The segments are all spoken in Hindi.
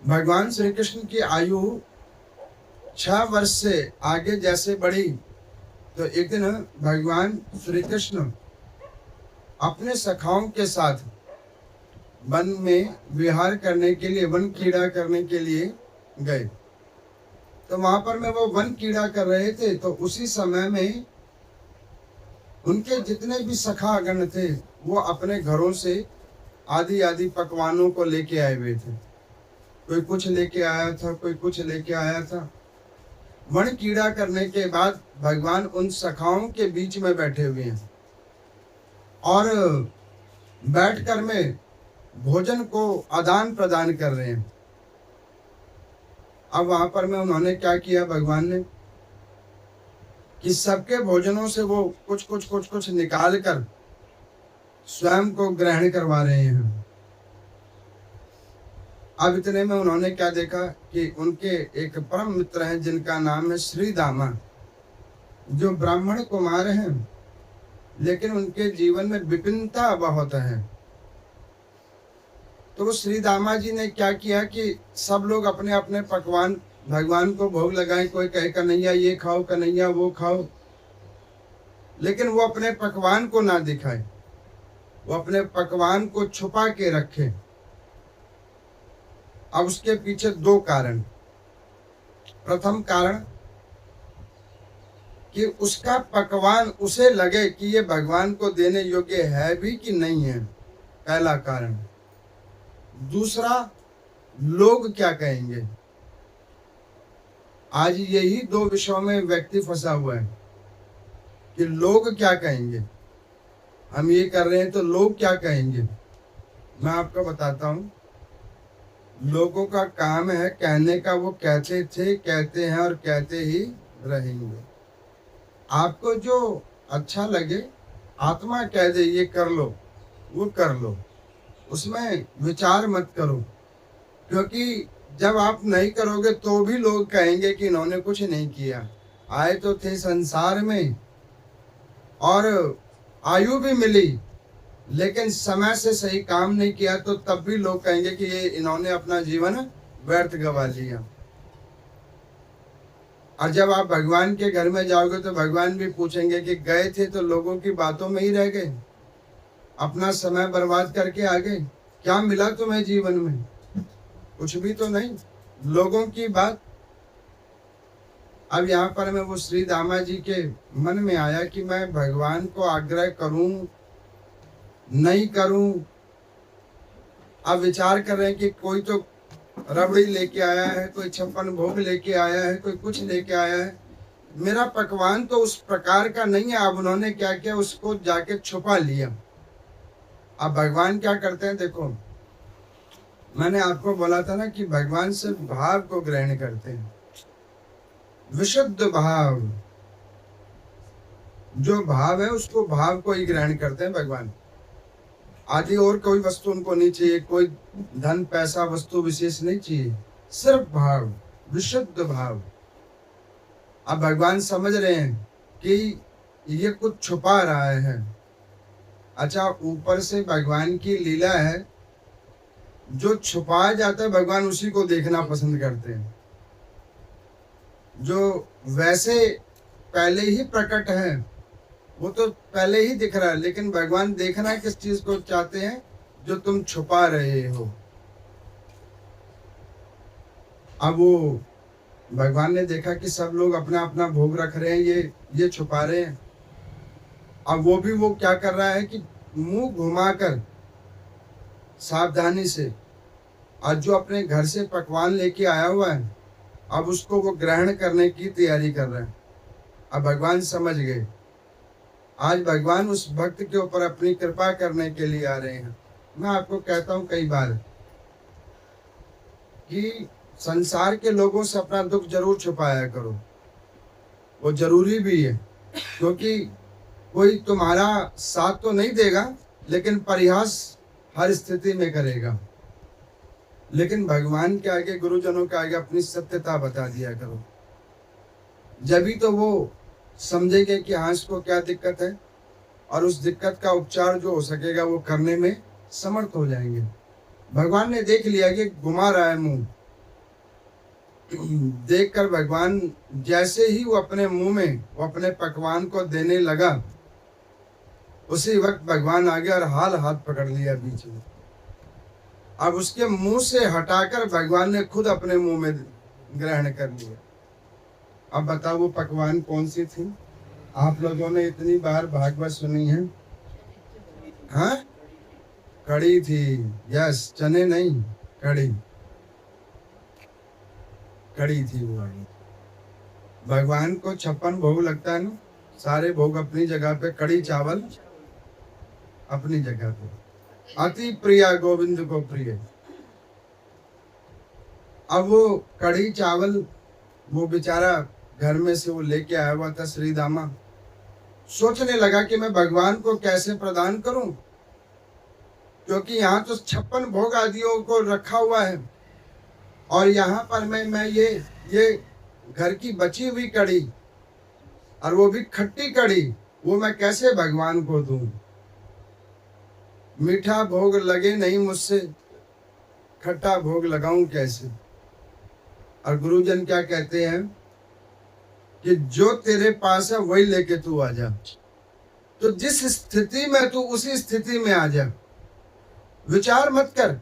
भगवान श्री कृष्ण की आयु 6 वर्ष से आगे जैसे बढ़ी, तो एक दिन भगवान श्री कृष्ण अपने सखाओं के साथ वन में विहार करने के लिए, वन कीड़ा करने के लिए गए। तो वहां पर में वो वन कीड़ा कर रहे थे, तो उसी समय में उनके जितने भी सखागण थे वो अपने घरों से आदि आदि पकवानों को लेके आए हुए थे। कोई कुछ लेके आया था, कोई कुछ लेके आया था। वन कीड़ा करने के बाद भगवान उन सखाओं के बीच में बैठे हुए हैं और बैठकर में भोजन को आदान प्रदान कर रहे हैं। अब वहां पर में उन्होंने क्या किया, भगवान ने कि सबके भोजनों से वो कुछ निकाल कर स्वयं को ग्रहण करवा रहे हैं। अब इतने में उन्होंने क्या देखा कि उनके एक परम मित्र हैं जिनका नाम है श्री दामा, जो ब्राह्मण कुमार हैं, लेकिन उनके जीवन में विपिनता बहुत है। तो वो श्री दामा जी ने क्या किया कि सब लोग अपने अपने पकवान भगवान को भोग लगाए। कोई कहे कन्हैया ये खाओ, कन्हैया वो खाओ, लेकिन वो अपने पकवान को ना दिखाए, वो अपने पकवान को छुपा के रखे। अब उसके पीछे 2 कारण। प्रथम कारण कि उसका पकवान उसे लगे कि ये भगवान को देने योग्य है भी कि नहीं है, पहला कारण। दूसरा, लोग क्या कहेंगे। आज यही 2 विषयों में व्यक्ति फंसा हुआ है कि लोग क्या कहेंगे। हम ये कर रहे हैं तो लोग क्या कहेंगे। मैं आपको बताता हूँ, लोगों का काम है कहने का, वो कहते थे, कहते हैं और कहते ही रहेंगे। आपको जो अच्छा लगे, आत्मा कह दे ये कर लो, वो कर लो, उसमें विचार मत करो। क्योंकि जब आप नहीं करोगे तो भी लोग कहेंगे कि इन्होंने कुछ नहीं किया। आए तो थे संसार में और आयु भी मिली, लेकिन समय से सही काम नहीं किया, तो तब भी लोग कहेंगे कि ये इन्होंने अपना जीवन व्यर्थ गवा लिया। और जब आप भगवान के घर में जाओगे तो भगवान भी पूछेंगे कि गए थे तो लोगों की बातों में ही रह गए, अपना समय बर्बाद करके आ गए, क्या मिला तुम्हें जीवन में, कुछ भी तो नहीं, लोगों की बात। अब यहाँ पर मैं वो श्री दामा जी के मन में आया कि मैं भगवान को आग्रह करूं नहीं करूं। अब विचार कर रहे हैं कि कोई तो रबड़ी लेके आया है, कोई 56 भोग लेके आया है, कोई कुछ लेके आया है, मेरा पकवान तो उस प्रकार का नहीं है। अब उन्होंने क्या किया, उसको जाके छुपा लिया। अब भगवान क्या करते हैं, देखो मैंने आपको बोला था ना कि भगवान से भाव को ग्रहण करते हैं, विशुद्ध भाव। जो भाव है उसको, भाव को ही ग्रहण करते हैं भगवान। आदि और कोई वस्तु उनको नहीं चाहिए, कोई धन पैसा वस्तु विशेष नहीं चाहिए, सिर्फ भाव, विशुद्ध भाव। अब भगवान समझ रहे हैं कि ये कुछ छुपा रहा है। अच्छा, ऊपर से भगवान की लीला है, जो छुपाया जाता है भगवान उसी को देखना पसंद करते हैं। जो वैसे पहले ही प्रकट है वो तो पहले ही दिख रहा है, लेकिन भगवान देखना किस चीज को चाहते हैं, जो तुम छुपा रहे हो। अब वो भगवान ने देखा कि सब लोग अपना अपना भोग रख रहे हैं, ये छुपा रहे हैं। अब वो भी वो क्या कर रहा है कि मुंह घुमाकर सावधानी से, और जो अपने घर से पकवान लेके आया हुआ है अब उसको वो ग्रहण करने की तैयारी कर रहे हैं। अब भगवान समझ गए, आज भगवान उस भक्त के ऊपर अपनी कृपा करने के लिए आ रहे हैं। मैं आपको कहता हूं कई बार कि संसार के लोगों से अपना दुख जरूर छुपाया करो, वो जरूरी भी है। क्योंकि कोई तुम्हारा साथ तो नहीं देगा, लेकिन परिहास हर स्थिति में करेगा। लेकिन भगवान के आगे, गुरुजनों के आगे अपनी सत्यता बता दिया करो, जभी तो वो समझेंगे कि हाँ इसको क्या दिक्कत है, और उस दिक्कत का उपचार जो हो सकेगा वो करने में समर्थ हो जाएंगे। भगवान ने देख लिया कि घुमा रहा है मुंह, देखकर भगवान जैसे ही वो अपने मुंह में वो अपने पकवान को देने लगा, उसी वक्त भगवान आ गया और हाथ पकड़ लिया बीच में। अब उसके मुंह से हटाकर भगवान ने खुद अपने मुंह में ग्रहण कर लिया। अब बताओ वो पकवान कौन सी थी? आप लोगों ने इतनी बार भागवत सुनी है? हाँ, कड़ी थी। यस, चने नहीं, कड़ी, कड़ी थी वो। भगवान को 56 भोग लगता है ना, सारे भोग अपनी जगह पे, कड़ी चावल अपनी जगह पे, अति प्रिया गोविंद को प्रिय। अब वो कड़ी चावल वो बेचारा घर में से वो लेके आया हुआ था श्री दामा, सोचने लगा कि मैं भगवान को कैसे प्रदान करूं, क्योंकि यहाँ तो 56 भोग आदियों को रखा हुआ है और यहाँ पर मैं ये घर की बची हुई कड़ी और वो भी खट्टी कड़ी, वो मैं कैसे भगवान को दूं? मीठा भोग लगे नहीं मुझसे, खट्टा भोग लगाऊं कैसे? और गुरुजन क्या कहते हैं कि जो तेरे पास है वही लेके तू आ जा। तो जिस स्थिति में तू, उसी स्थिति में आ जा, विचार मत कर।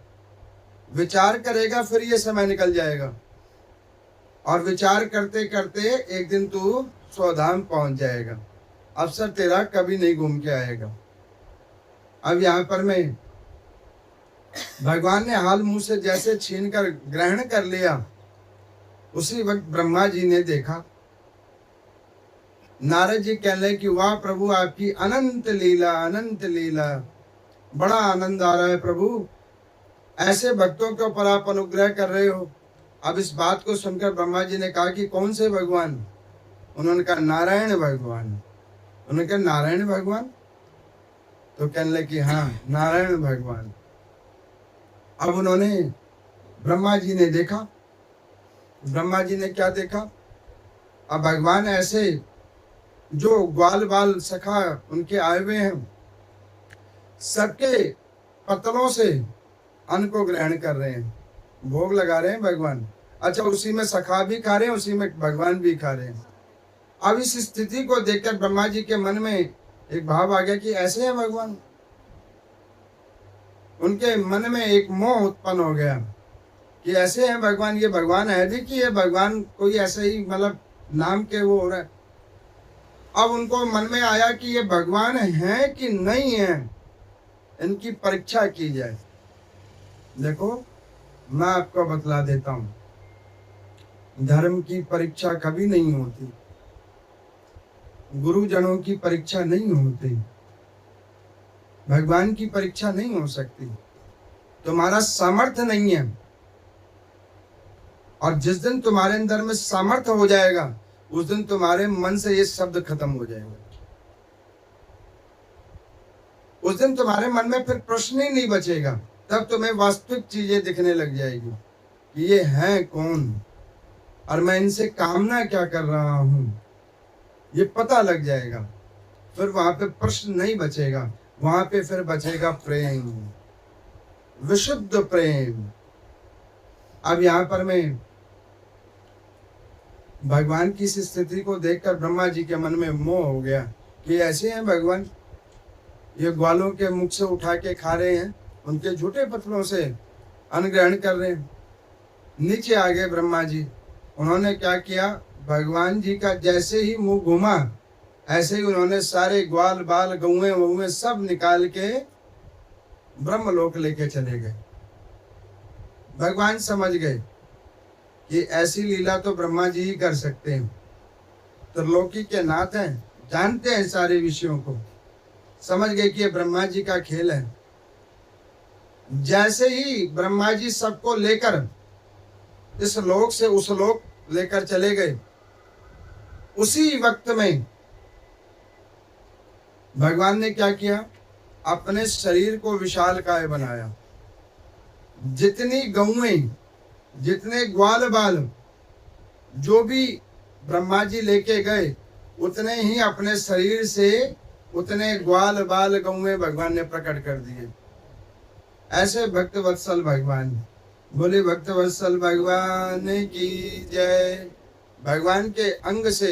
विचार करेगा फिर ये समय निकल जाएगा और विचार करते करते एक दिन तू स्वधाम पहुंच जाएगा। अवसर तेरा कभी नहीं घूम के आएगा। अब यहाँ पर मैं भगवान ने हाल मुंह से जैसे छीन कर ग्रहण कर लिया, उसी वक्त ब्रह्मा जी ने देखा। नारद जी कह रहे कि वाह प्रभु, आपकी अनंत लीला, अनंत लीला, बड़ा आनंद आ रहा है प्रभु, ऐसे भक्तों के ऊपर आप अनुग्रह कर रहे हो। अब इस बात को सुनकर ब्रह्मा जी ने कहा कि कौन से भगवान? उन्होंने कहा नारायण भगवान। उन्होंने कहा नारायण भगवान? तो कहने लगे कि हाँ, नारायण भगवान। अब उन्होंने, ब्रह्मा जी ने देखा। ब्रह्मा जी ने क्या देखा? अब भगवान ऐसे जो ग्वाल बाल सखा उनके आए हुए हैं, सबके पतलों से अन्न को ग्रहण कर रहे हैं, भोग लगा रहे हैं भगवान। अच्छा, उसी में सखा भी खा रहे हैं, उसी में भगवान भी खा रहे हैं। अब इस स्थिति को देखकर ब्रह्मा जी के मन में एक भाव आ गया कि ऐसे हैं भगवान। उनके मन में एक मोह उत्पन्न हो गया कि ऐसे हैं भगवान, ये भगवान है भी कि ये भगवान कोई ऐसे ही मतलब नाम के वो हो रहा है। अब उनको मन में आया कि ये भगवान है कि नहीं है, इनकी परीक्षा की जाए। देखो, मैं आपको बतला देता हूं, धर्म की परीक्षा कभी नहीं होती, गुरुजनों की परीक्षा नहीं होती, भगवान की परीक्षा नहीं हो सकती। तुम्हारा सामर्थ्य नहीं है, और जिस दिन तुम्हारे अंदर में सामर्थ्य हो जाएगा, उस दिन तुम्हारे मन से ये शब्द खत्म हो जाएगा। उस दिन तुम्हारे मन में फिर प्रश्न ही नहीं बचेगा। तब तुम्हें वास्तविक चीजें दिखने लग जाएगी कि ये हैं कौन और मैं इनसे कामना क्या कर रहा हूं, ये पता लग जाएगा। फिर वहां पे प्रश्न नहीं बचेगा, वहां पे फिर बचेगा प्रेम, विशुद्ध प्रेम। अब यहाँ पर मैं भगवान की इस स्थिति को देखकर ब्रह्मा जी के मन में मोह हो गया कि ऐसे हैं भगवान, ये ग्वालों के मुख से उठा के खा रहे हैं, उनके झूठे पतलों से अन्न ग्रहण कर रहे हैं। नीचे आ गए ब्रह्मा जी। उन्होंने क्या किया, भगवान जी का जैसे ही मुंह घूमा, ऐसे ही उन्होंने सारे ग्वाल बाल गौएं वौएं सब निकाल के ब्रह्मलोक लेके चले गए। भगवान समझ गए कि ऐसी लीला तो ब्रह्मा जी ही कर सकते हैं, त्रिलोकी के नाथ हैं, जानते हैं सारे विषयों को, समझ गए कि ये ब्रह्मा जी का खेल है। जैसे ही ब्रह्मा जी सबको लेकर इस लोक से उस लोक लेकर चले गए, उसी वक्त में भगवान ने क्या किया, अपने शरीर को विशालकाय बनाया। जितनी गौएं, जितने ग्वाल बाल जो भी ब्रह्मा जी लेके गए, उतने ही अपने शरीर से उतने ग्वाल बाल गौएं भगवान ने प्रकट कर दिए। ऐसे भक्त वत्सल भगवान। बोले भक्तवत्सल भगवान की जय। भगवान के अंग से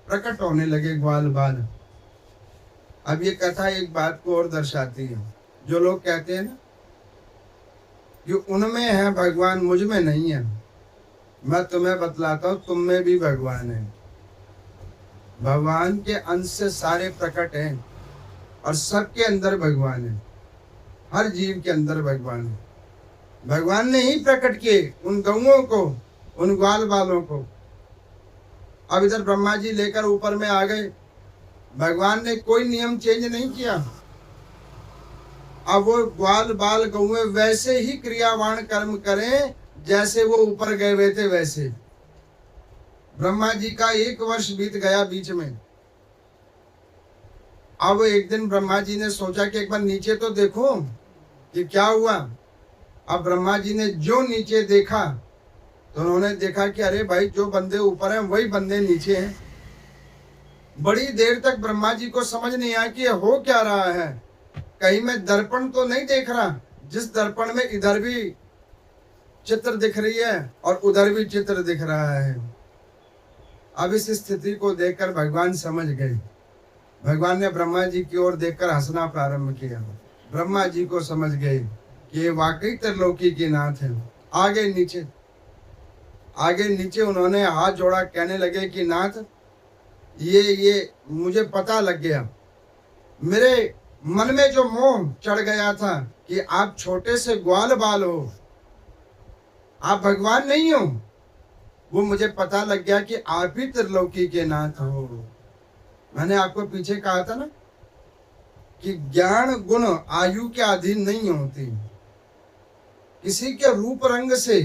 प्रकट होने लगे ग्वाल बाल। अब ये कथा एक बात को और दर्शाती है। जो लोग कहते हैं ना कि उनमें है भगवान, मुझ में नहीं है, मैं तुम्हें बतलाता हूं, तुम में भी भगवान है। भगवान के अंश से सारे प्रकट हैं और सबके अंदर भगवान है। हर जीव के अंदर भगवान है। भगवान ने ही प्रकट किए उन गौओं को, उन ग्वाल बालों को। अब इधर ब्रह्मा जी लेकर ऊपर में आ गए। भगवान ने कोई नियम चेंज नहीं किया। अब वो ग्वाल बाल गौए वैसे ही क्रियावान कर्म करें जैसे वो ऊपर गए हुए थे वैसे। ब्रह्मा जी का 1 वर्ष बीत गया बीच में। अब एक दिन ब्रह्मा जी ने सोचा कि एक बार नीचे तो देखो कि क्या हुआ। अब ब्रह्मा जी ने जो नीचे देखा तो उन्होंने देखा कि अरे भाई, जो बंदे ऊपर हैं वही बंदे नीचे हैं। बड़ी देर तक ब्रह्मा जी को समझ नहीं आया कि ये हो क्या रहा है। कहीं मैं दर्पण तो नहीं देख रहा, जिस दर्पण में इधर भी चित्र दिख रही है और उधर भी चित्र दिख रहा है। अब इस स्थिति को देखकर भगवान समझ गए। भगवान ने ब्रह्मा जी की ओर देखकर हंसना प्रारंभ किया। ब्रह्मा जी को समझ गए कि ये वाकई त्रिलोकी के नाथ है। आगे नीचे उन्होंने हाथ जोड़ा, कहने लगे कि नाथ, ये मुझे पता लग गया। मेरे मन में जो मोह चढ़ गया था कि आप छोटे से ग्वाल बाल हो, आप भगवान नहीं हो, वो मुझे पता लग गया कि आप ही त्रिलोकी के नाथ हो। मैंने आपको पीछे कहा था ना कि ज्ञान गुण आयु के अधीन नहीं होती। किसी के रूप रंग से,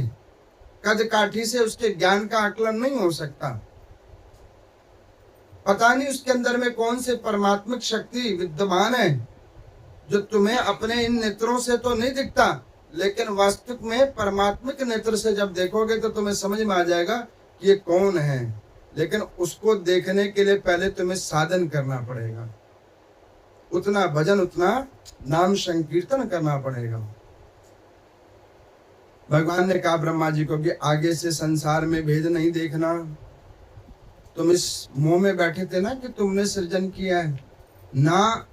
कद काठी से उसके ज्ञान का आकलन नहीं हो सकता। पता नहीं उसके अंदर में कौन से परमात्मिक शक्ति विद्यमान है जो तुम्हें अपने इन नेत्रों से तो नहीं दिखता, लेकिन वास्तविक में परमात्मिक नेत्र से जब देखोगे तो तुम्हें समझ में आ जाएगा कि ये कौन है। लेकिन उसको देखने के लिए पहले तुम्हें साधन करना पड़ेगा, उतना भजन, उतना नाम संकीर्तन करना पड़ेगा। भगवान ने कहा ब्रह्मा जी को कि आगे से संसार में भेद नहीं देखना। तुम इस मोह में बैठे थे ना कि तुमने सृजन किया है, ना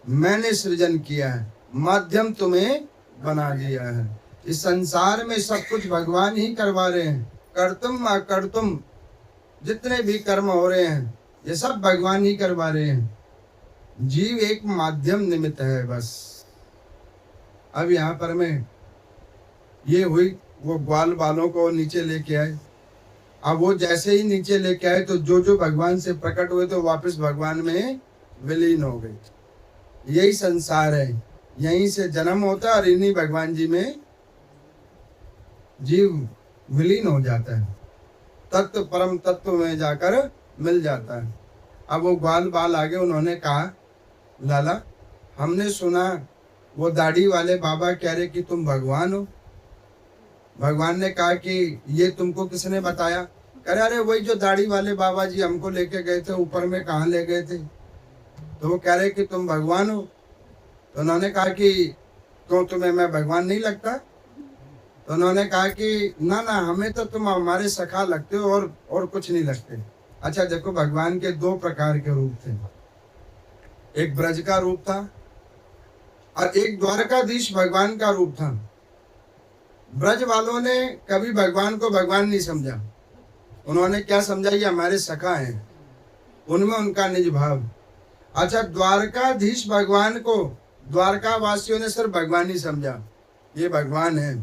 मैंने सृजन किया है, माध्यम तुम्हें बना दिया है। इस संसार में सब कुछ भगवान ही करवा रहे हैं। कर्तुम अकर्तुम जितने भी कर्म हो रहे हैं ये सब भगवान ही करवा रहे हैं। जीव एक माध्यम निमित्त है बस। अब यहाँ पर मैं ये हुई, वो ग्वाल बालों को नीचे लेके आए। अब वो जैसे ही नीचे लेके आए तो जो भगवान से प्रकट हुए तो वापस भगवान में विलीन हो गए। यही संसार है, यहीं से जन्म होता है और इन्हीं भगवान जी में जीव विलीन हो जाता है, तत्व परम तत्व में जाकर मिल जाता है। अब वो ग्वाल बाल आगे, उन्होंने कहा लाला, हमने सुना वो दाढ़ी वाले बाबा कह रहे कि तुम भगवान हो। भगवान ने कहा कि ये तुमको किसने बताया? कह रहे अरे वही जो दाढ़ी वाले बाबा जी हमको लेके गए थे ऊपर में, कहाँ ले गए थे? तो वो कह रहे कि तुम भगवान हो। तो उन्होंने कहा कि क्यों, तुम्हें मैं भगवान नहीं लगता? तो उन्होंने कहा कि ना ना, हमें तो तुम हमारे सखा लगते हो और कुछ नहीं लगते। अच्छा देखो, भगवान के 2 प्रकार के रूप थे। एक ब्रज का रूप था और एक द्वारकाधीश भगवान का रूप था। ब्रज वालों ने कभी भगवान को भगवान नहीं समझा। उन्होंने क्या समझा, ये हमारे सखा हैं, उनमें उनका निज भाव। अच्छा, द्वारकाधीश भगवान को द्वारका वासियों ने सिर्फ भगवान ही समझा, ये भगवान है,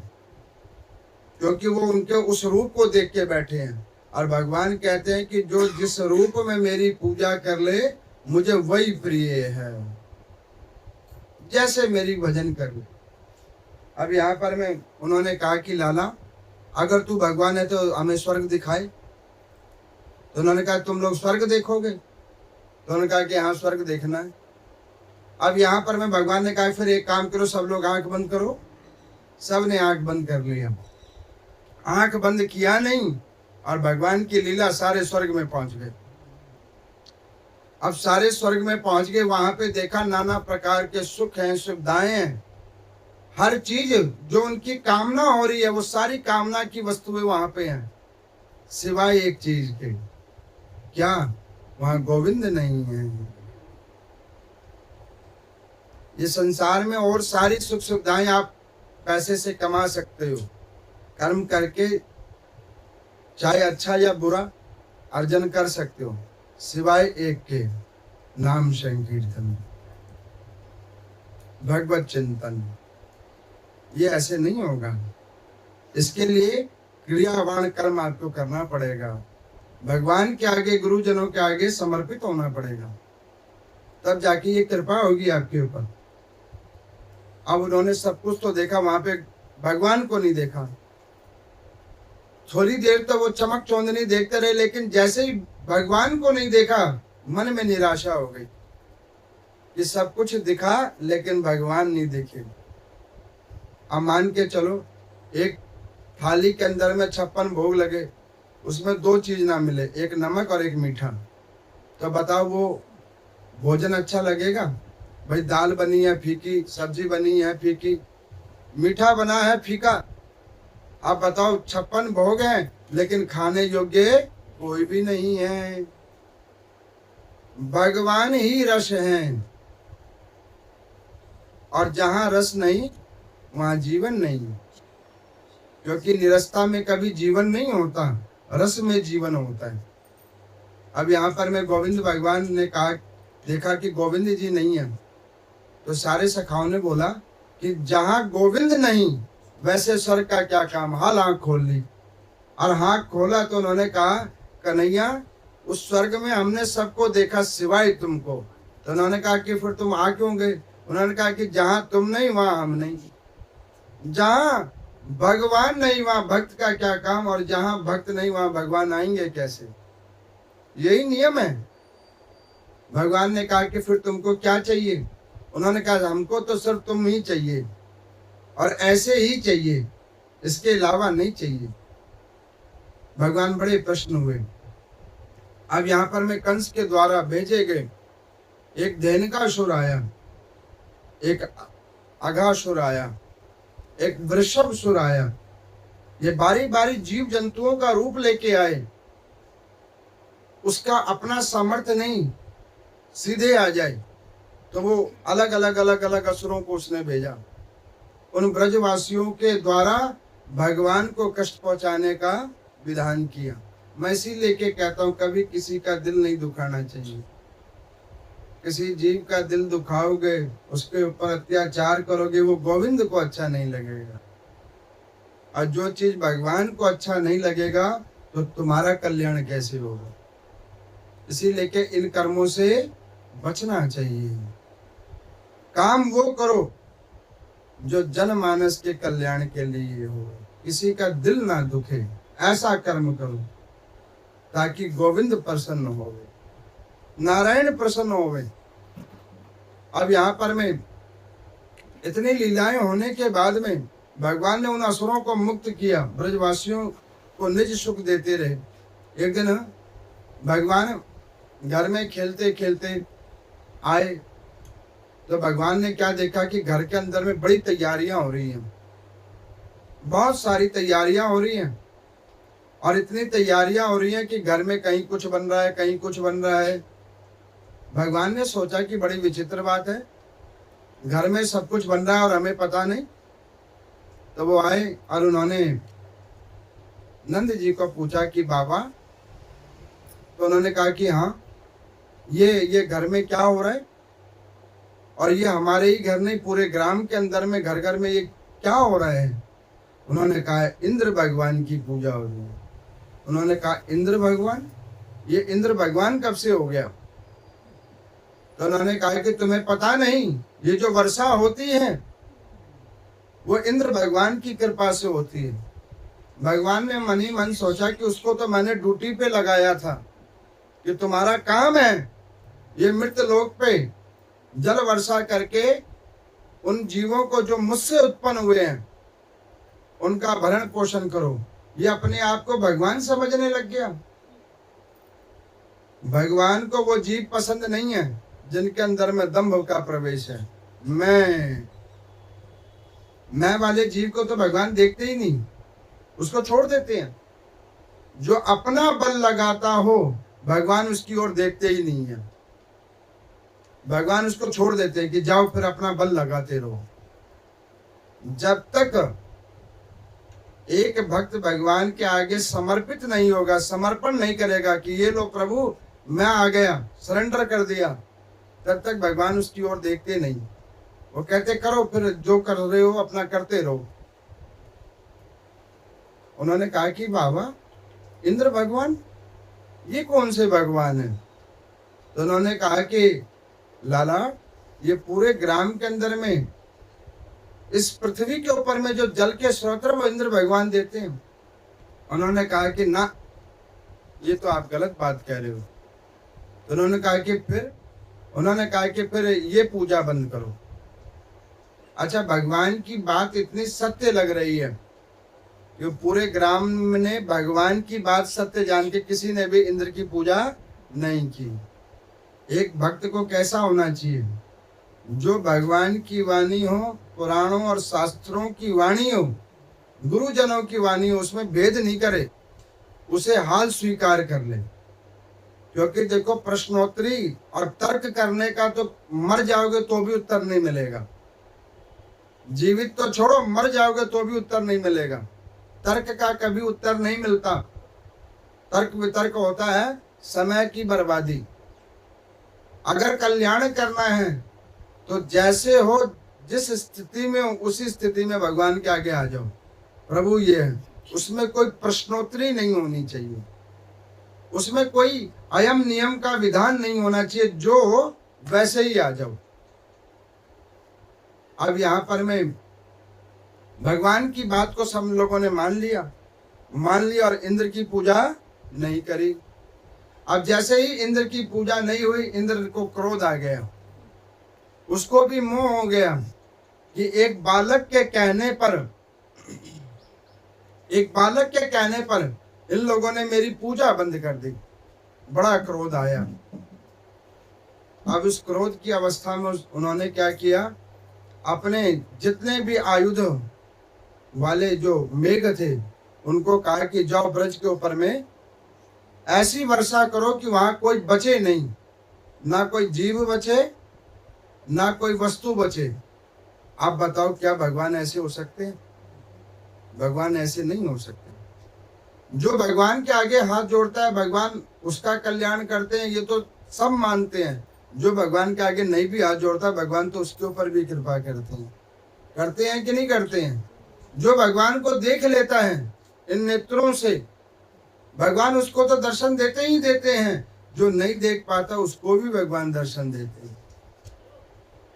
क्योंकि वो उनके उस रूप को देख के बैठे हैं। और भगवान कहते हैं कि जो जिस रूप में मेरी पूजा कर ले मुझे वही प्रिय है, जैसे मेरी भजन कर ले। अब यहाँ पर मैं, उन्होंने कहा कि लाला, अगर तू भगवान है तो हमें स्वर्ग दिखाए। तो उन्होंने कहा तुम लोग स्वर्ग देखोगे? तो उन्होंने कहा कि हाँ, स्वर्ग देखना है। अब यहाँ पर मैं, भगवान ने कहा फिर एक काम करो, सब लोग आंख बंद करो। सब ने आंख बंद कर लिया। आंख बंद किया नहीं और भगवान की लीला, सारे स्वर्ग में पहुंच गए। अब सारे स्वर्ग में पहुंच गए, वहां पे देखा नाना प्रकार के सुख हैं, सुविधाएं हैं, हर चीज जो उनकी कामना हो रही है वो सारी कामना की वस्तुएं वहां पे हैं, सिवाय एक चीज के, क्या? वहां गोविंद नहीं है। ये संसार में और सारी सुख सुविधाएं आप पैसे से कमा सकते हो, कर्म करके, चाहे अच्छा या बुरा अर्जन कर सकते हो, सिवाय एक के, नाम संकीर्तन, भगवत चिंतन। ये ऐसे नहीं होगा। इसके लिए क्रियावान कर्म आपको करना पड़ेगा, भगवान के आगे, गुरुजनों के आगे समर्पित होना पड़ेगा, तब जाके ये कृपा होगी आपके ऊपर। अब उन्होंने सब कुछ तो देखा, वहां पे भगवान को नहीं देखा। थोड़ी देर तो वो चमक चौंदनी देखते रहे, लेकिन जैसे ही भगवान को नहीं देखा, मन में निराशा हो गई कि सब कुछ दिखा लेकिन भगवान नहीं दिखे। अब मान के चलो, एक थाली के अंदर में 56 भोग लगे, उसमें 2 चीज ना मिले, एक नमक और एक मीठा, तो बताओ वो भोजन अच्छा लगेगा? भाई दाल बनी है फीकी, सब्जी बनी है फीकी, मीठा बना है फीका। आप बताओ 56 भोग हैं लेकिन खाने योग्य कोई भी नहीं है। भगवान ही रस हैं, और जहां रस नहीं वहां जीवन नहीं, क्योंकि निरस्ता में कभी जीवन नहीं होता, रस में जीवन होता है। अब यहाँ पर मैं गोविंद भगवान ने कहा, देखा कि गोविंद जी नहीं है, तो सारे सखाओं ने बोला कि जहां गोविंद नहीं वैसे स्वर्ग का क्या काम। हाल आंख खोल ली, और आंख खोला तो उन्होंने कहा, कन्हैया उस स्वर्ग में हमने सबको देखा सिवाय तुमको। तो उन्होंने कहा कि फिर तुम आ क्यों गए? उन्होंने कहा कि जहां तुम नहीं वहां हम नहीं, जहां भगवान नहीं वहां भक्त का क्या काम, और जहां भक्त नहीं वहां भगवान आएंगे कैसे? यही नियम है। भगवान ने कहा कि फिर तुमको क्या चाहिए? उन्होंने कहा हमको तो सिर्फ तुम ही चाहिए, और ऐसे ही चाहिए, इसके अलावा नहीं चाहिए। भगवान बड़े प्रश्न हुए। अब यहाँ पर मैं कंस के द्वारा भेजे गए एक धेनुकासुर आया, एक अघासुर आया, एक वृषभसुर आया। ये बारी बारी जीव जंतुओं का रूप लेके आए। उसका अपना सामर्थ्य नहीं सीधे आ जाए, तो वो अलग अलग असुरों को उसने भेजा। उन ब्रजवासियों के द्वारा भगवान को कष्ट पहुंचाने का विधान किया। मैं इसीलिए के कहता हूं, कभी किसी का दिल नहीं दुखाना चाहिए। किसी जीव का दिल दुखाओगे, उसके ऊपर अत्याचार करोगे, वो गोविंद को अच्छा नहीं लगेगा। और जो चीज भगवान को अच्छा नहीं लगेगा तो तुम्हारा कल्याण कैसे होगा? इसीलिए के इन कर्मों से बचना चाहिए। काम वो करो जो जनमानस के कल्याण के लिए हो, किसी का दिल ना दुखे, ऐसा कर्म करो ताकि गोविंद प्रसन्न होवे, नारायण प्रसन्न होवे। अब यहाँ पर में इतनी लीलाएं होने के बाद में भगवान ने उन असुरों को मुक्त किया, ब्रजवासियों को निज सुख देते रहे। एक दिन भगवान घर में खेलते खेलते आए, तो भगवान ने क्या देखा कि घर के अंदर में बड़ी तैयारियां हो रही हैं, बहुत सारी तैयारियां हो रही हैं, और इतनी तैयारियां हो रही हैं कि घर में कहीं कुछ बन रहा है, कहीं कुछ बन रहा है। भगवान ने सोचा कि बड़ी विचित्र बात है, घर में सब कुछ बन रहा है और हमें पता नहीं। तो वो आए और उन्होंने नंद जी को पूछा कि बाबा, तो उन्होंने कहा कि हाँ, ये घर में क्या हो रहा है, और ये हमारे ही घर नहीं पूरे ग्राम के अंदर में घर घर में ये क्या हो रहा है? उन्होंने कहा इंद्र भगवान की पूजा हो रही है। उन्होंने कहा इंद्र भगवान? ये इंद्र भगवान कब से हो गया? तो उन्होंने कहा कि तुम्हें पता नहीं, ये जो वर्षा होती है वो इंद्र भगवान की कृपा से होती है। भगवान ने मन ही मन सोचा कि उसको तो मैंने ड्यूटी पे लगाया था कि तुम्हारा काम है ये मृत लोक पे जल वर्षा करके उन जीवों को जो मुझसे उत्पन्न हुए हैं उनका भरण पोषण करो। ये अपने आप को भगवान समझने लग गया। भगवान को वो जीव पसंद नहीं है जिनके अंदर में दंभ का प्रवेश है। मैं मैं वाले जीव को तो भगवान देखते ही नहीं, उसको छोड़ देते हैं। जो अपना बल लगाता हो भगवान उसकी ओर देखते ही नहीं है, भगवान उसको छोड़ देते हैं कि जाओ फिर अपना बल लगाते रहो। जब तक एक भक्त भगवान के आगे समर्पित नहीं होगा, समर्पण नहीं करेगा कि ये लो प्रभु मैं आ गया, सरेंडर कर दिया, तब तक भगवान उसकी ओर देखते नहीं। वो कहते करो फिर जो कर रहे हो अपना करते रहो। उन्होंने कहा कि बाबा इंद्र भगवान ये कौन से भगवान है? तो उन्होंने कहा कि लाला ये पूरे ग्राम के अंदर में इस पृथ्वी के ऊपर में जो जल के स्रोत वो इंद्र भगवान देते हैं। उन्होंने कहा कि ना, ये तो आप गलत बात कह रहे हो। तो उन्होंने कहा कि फिर ये पूजा बंद करो। अच्छा, भगवान की बात इतनी सत्य लग रही है कि पूरे ग्राम ने भगवान की बात सत्य जान के किसी ने भी इंद्र की पूजा नहीं की। एक भक्त को कैसा होना चाहिए? जो भगवान की वाणी हो, पुराणों और शास्त्रों की वाणी हो, गुरुजनों की वाणी हो, उसमें भेद नहीं करे, उसे हाल स्वीकार कर ले। क्योंकि देखो प्रश्नोत्तरी और तर्क करने का तो मर जाओगे तो भी उत्तर नहीं मिलेगा। जीवित तो छोड़ो, मर जाओगे तो भी उत्तर नहीं मिलेगा। तर्क का कभी उत्तर नहीं मिलता। तर्क वितर्क होता है समय की बर्बादी। अगर कल्याण करना है तो जैसे हो, जिस स्थिति में हो उसी स्थिति में भगवान के आगे आ जाओ। प्रभु ये है, उसमें कोई प्रश्नोत्तरी नहीं होनी चाहिए, उसमें कोई अयम नियम का विधान नहीं होना चाहिए, जो वैसे ही आ जाओ। अब यहाँ पर मैं भगवान की बात को सब लोगों ने मान लिया और इंद्र की पूजा नहीं करी। अब जैसे ही इंद्र की पूजा नहीं हुई, इंद्र को क्रोध आ गया, उसको भी मोह हो गया कि एक बालक के कहने पर इन लोगों ने मेरी पूजा बंद कर दी। बड़ा क्रोध आया। अब इस क्रोध की अवस्था में उन्होंने क्या किया? अपने जितने भी आयुध वाले जो मेघ थे उनको कहा कि जाओ ब्रज के ऊपर में ऐसी वर्षा करो कि वहां कोई बचे नहीं, ना कोई जीव बचे ना कोई वस्तु बचे। आप बताओ क्या भगवान ऐसे हो सकते हैं? भगवान ऐसे नहीं हो सकते। जो भगवान के आगे हाथ जोड़ता है भगवान उसका कल्याण करते हैं, ये तो सब मानते हैं। जो भगवान के आगे नहीं भी हाथ जोड़ता भगवान तो उसके ऊपर भी कृपा करते हैं कि नहीं करते हैं? जो भगवान को देख लेता है इन नेत्रों से, भगवान उसको तो दर्शन देते ही देते हैं। जो नहीं देख पाता उसको भी भगवान दर्शन देते हैं।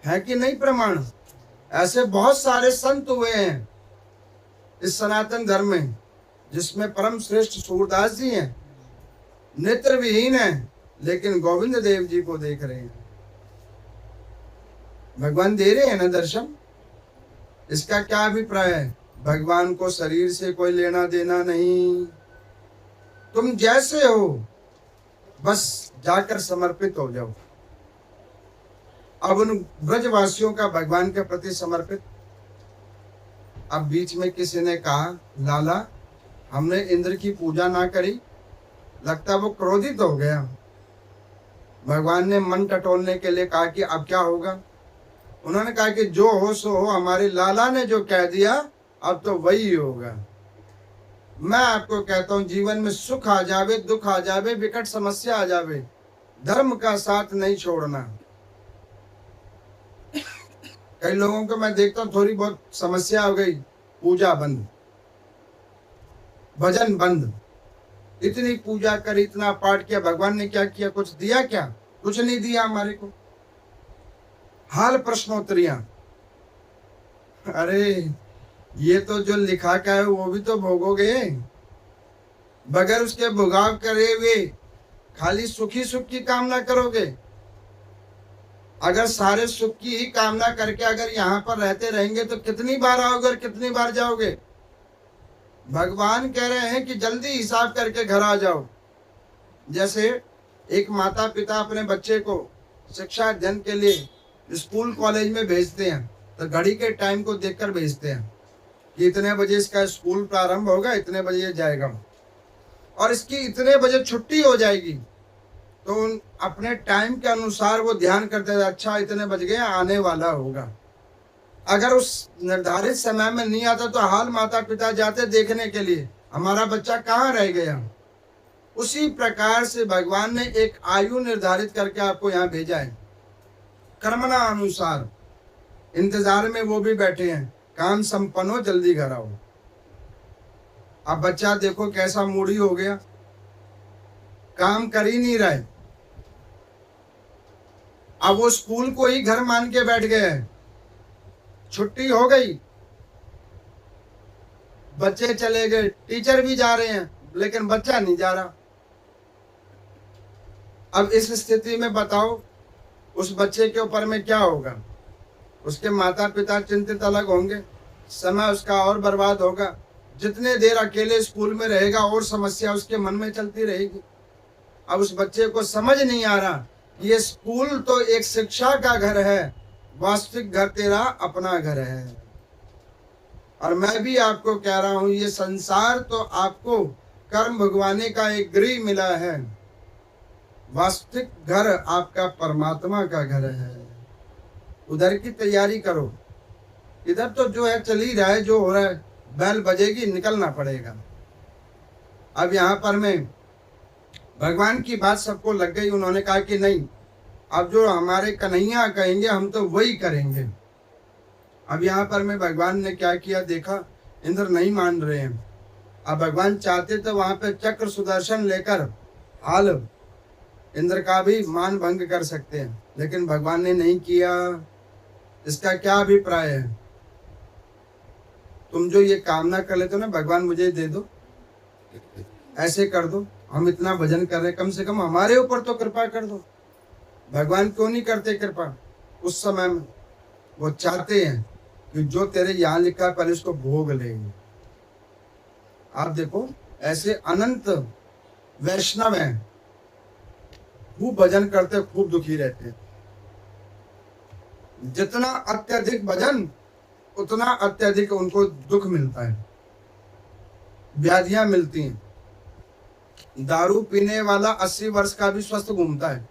है कि नहीं प्रमाण? ऐसे बहुत सारे संत हुए हैं इस सनातन धर्म में, जिसमें परम श्रेष्ठ सूरदास जी हैं, नेत्र विहीन है लेकिन गोविंद देव जी को देख रहे हैं। भगवान दे रहे हैं ना दर्शन। इसका क्या अभिप्राय है? भगवान को शरीर से कोई लेना देना नहीं। तुम जैसे हो बस जाकर समर्पित हो जाओ। अब उन ब्रजवासियों का भगवान के प्रति समर्पित। अब बीच में किसी ने कहा, लाला हमने इंद्र की पूजा ना करी, लगता वो क्रोधित हो गया। भगवान ने मन टटोलने के लिए कहा कि अब क्या होगा? उन्होंने कहा कि जो हो सो हो, हमारे लाला ने जो कह दिया अब तो वही होगा। मैं आपको कहता हूं, जीवन में सुख आ जावे, दुख आ जावे, विकट समस्या आ जावे, धर्म का साथ नहीं छोड़ना। कई लोगों को मैं देखता हूं थोड़ी बहुत समस्या हो गई, पूजा बंद, भजन बंद। इतनी पूजा करी, इतना पाठ किया, भगवान ने क्या किया? कुछ दिया क्या? कुछ नहीं दिया हमारे को। हाल प्रश्नोत्तरियां। अरे ये तो जो लिखा का है वो भी तो भोगोगे। बगैर उसके भोगाव करे हुए खाली सुखी सुख की कामना करोगे। अगर सारे सुख की ही कामना करके अगर यहाँ पर रहते रहेंगे तो कितनी बार आओगे और कितनी बार जाओगे? भगवान कह रहे हैं कि जल्दी हिसाब करके घर आ जाओ। जैसे एक माता पिता अपने बच्चे को शिक्षा अध्ययन के लिए स्कूल कॉलेज में भेजते हैं, तो घड़ी के टाइम को देखकर भेजते हैं कि इतने बजे इसका स्कूल प्रारंभ होगा, इतने बजे ये जाएगा और इसकी इतने बजे छुट्टी हो जाएगी। तो उन अपने टाइम के अनुसार वो ध्यान करते हैं, अच्छा इतने बज गए, आने वाला होगा। अगर उस निर्धारित समय में नहीं आता तो हाल माता पिता जाते देखने के लिए, हमारा बच्चा कहाँ रह गया। उसी प्रकार से भगवान ने एक आयु निर्धारित करके आपको यहाँ भेजा है, कर्मना अनुसार। इंतजार में वो भी बैठे हैं, काम संपन्न हो, जल्दी घर आओ। अब बच्चा देखो कैसा मूडी हो गया, काम कर ही नहीं रहे। अब वो स्कूल को ही घर मान के बैठ गए हैं। छुट्टी हो गई, बच्चे चले गए, टीचर भी जा रहे हैं, लेकिन बच्चा नहीं जा रहा। अब इस स्थिति में बताओ उस बच्चे के ऊपर में क्या होगा। उसके माता पिता चिंतित अलग होंगे, समय उसका और बर्बाद होगा। जितने देर अकेले स्कूल में रहेगा और समस्या उसके मन में चलती रहेगी। अब उस बच्चे को समझ नहीं आ रहा, ये स्कूल तो एक शिक्षा का घर है, वास्तविक घर तेरा अपना घर है। और मैं भी आपको कह रहा हूं, ये संसार तो आपको कर्म भगवाने का एक गृह मिला है, वास्तविक घर आपका परमात्मा का घर है। उधर की तैयारी करो। इधर तो जो है चल ही रहा है, जो हो रहा है, बैल बजेगी, निकलना पड़ेगा। अब यहाँ पर मैं भगवान की बात सबको लग गई। उन्होंने कहा कि नहीं, अब जो हमारे कन्हैया कहेंगे हम तो वही करेंगे। अब यहाँ पर मैं भगवान ने क्या किया देखा, इंद्र नहीं मान रहे हैं। अब भगवान चाहते तो वहां पे चक्र सुदर्शन लेकर हाल इंद्र का भी मान भंग कर सकते हैं, लेकिन भगवान ने नहीं किया। इसका क्या अभिप्राय है? तुम जो ये कामना कर लेते हो ना, भगवान मुझे दे दो, ऐसे कर दो, हम इतना भजन कर रहे, कम से कम हमारे ऊपर तो कृपा कर दो। भगवान क्यों नहीं करते कृपा? उस समय में वो चाहते हैं कि जो तेरे यहाँ लिखा है पहले उसको भोग लेंगे। आप देखो ऐसे अनंत वैष्णव हैं, खूब भजन करते, खूब दुखी रहते हैं। जितना अत्यधिक भजन उतना अत्यधिक उनको दुख मिलता है, व्याधियां मिलती हैं। दारू पीने वाला 80 वर्ष का भी स्वस्थ घूमता है,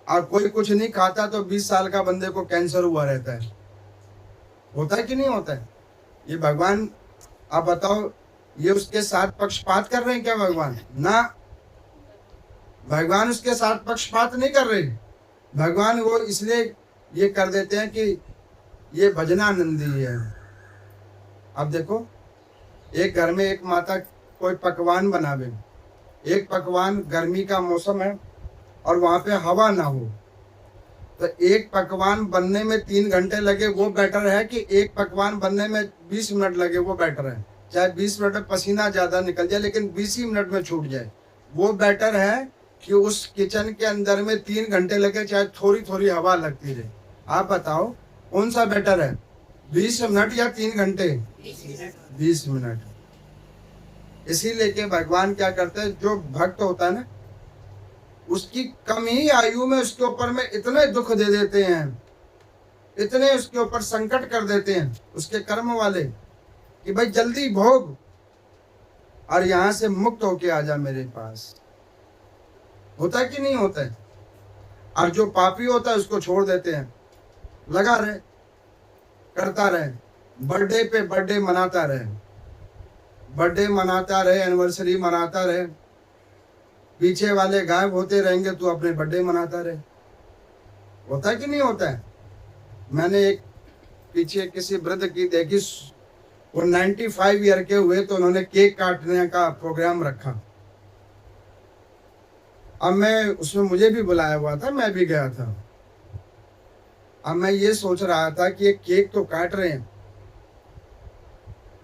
और कोई कुछ नहीं खाता तो 20 साल का बंदे को कैंसर हुआ रहता है। होता है कि नहीं होता है? ये भगवान, आप बताओ, ये उसके साथ पक्षपात कर रहे हैं क्या भगवान? ना, भगवान उसके साथ पक्षपात नहीं कर रहे। भगवान वो इसलिए ये कर देते हैं कि ये भजनानंदी है। अब देखो, एक घर में एक माता कोई पकवान बनावे, एक पकवान, गर्मी का मौसम है और वहां पे हवा ना हो, तो एक पकवान बनने में 3 घंटे लगे वो बेटर है कि एक पकवान बनने में 20 मिनट लगे वो बेटर है। चाहे 20 मिनट में पसीना ज्यादा निकल जाए लेकिन 20 ही मिनट में छूट जाए, वो बेटर है कि उस किचन के अंदर में 3 घंटे लगे, चाहे थोड़ी थोड़ी हवा लगती रहे। आप बताओ कौन सा बेटर है, 20 मिनट या 3 घंटे? 20 मिनट। इसीलिए के भगवान क्या करते हैं, जो भक्त होता है ना, उसकी कम ही आयु में उसके ऊपर में इतने दुख दे देते हैं, इतने उसके ऊपर संकट कर देते हैं उसके कर्म वाले, कि भाई जल्दी भोग और यहां से मुक्त होके आ जा मेरे पास। होता है कि नहीं होता है? और जो पापी होता है उसको छोड़ देते हैं, लगा रहे, करता रहे, बर्थडे पे बर्थडे मनाता रहे, बर्थडे मनाता रहे, एनिवर्सरी मनाता रहे, पीछे वाले गायब होते रहेंगे, तू अपने बर्थडे मनाता रहे। होता है कि नहीं होता है? मैंने एक पीछे किसी वृद्ध की देखी, वो 95 ईयर के हुए तो उन्होंने केक काटने का प्रोग्राम रखा। अब मैं उसमें, मुझे भी बुलाया हुआ था, मैं भी गया था। अब मैं ये सोच रहा था कि ये केक तो काट रहे हैं,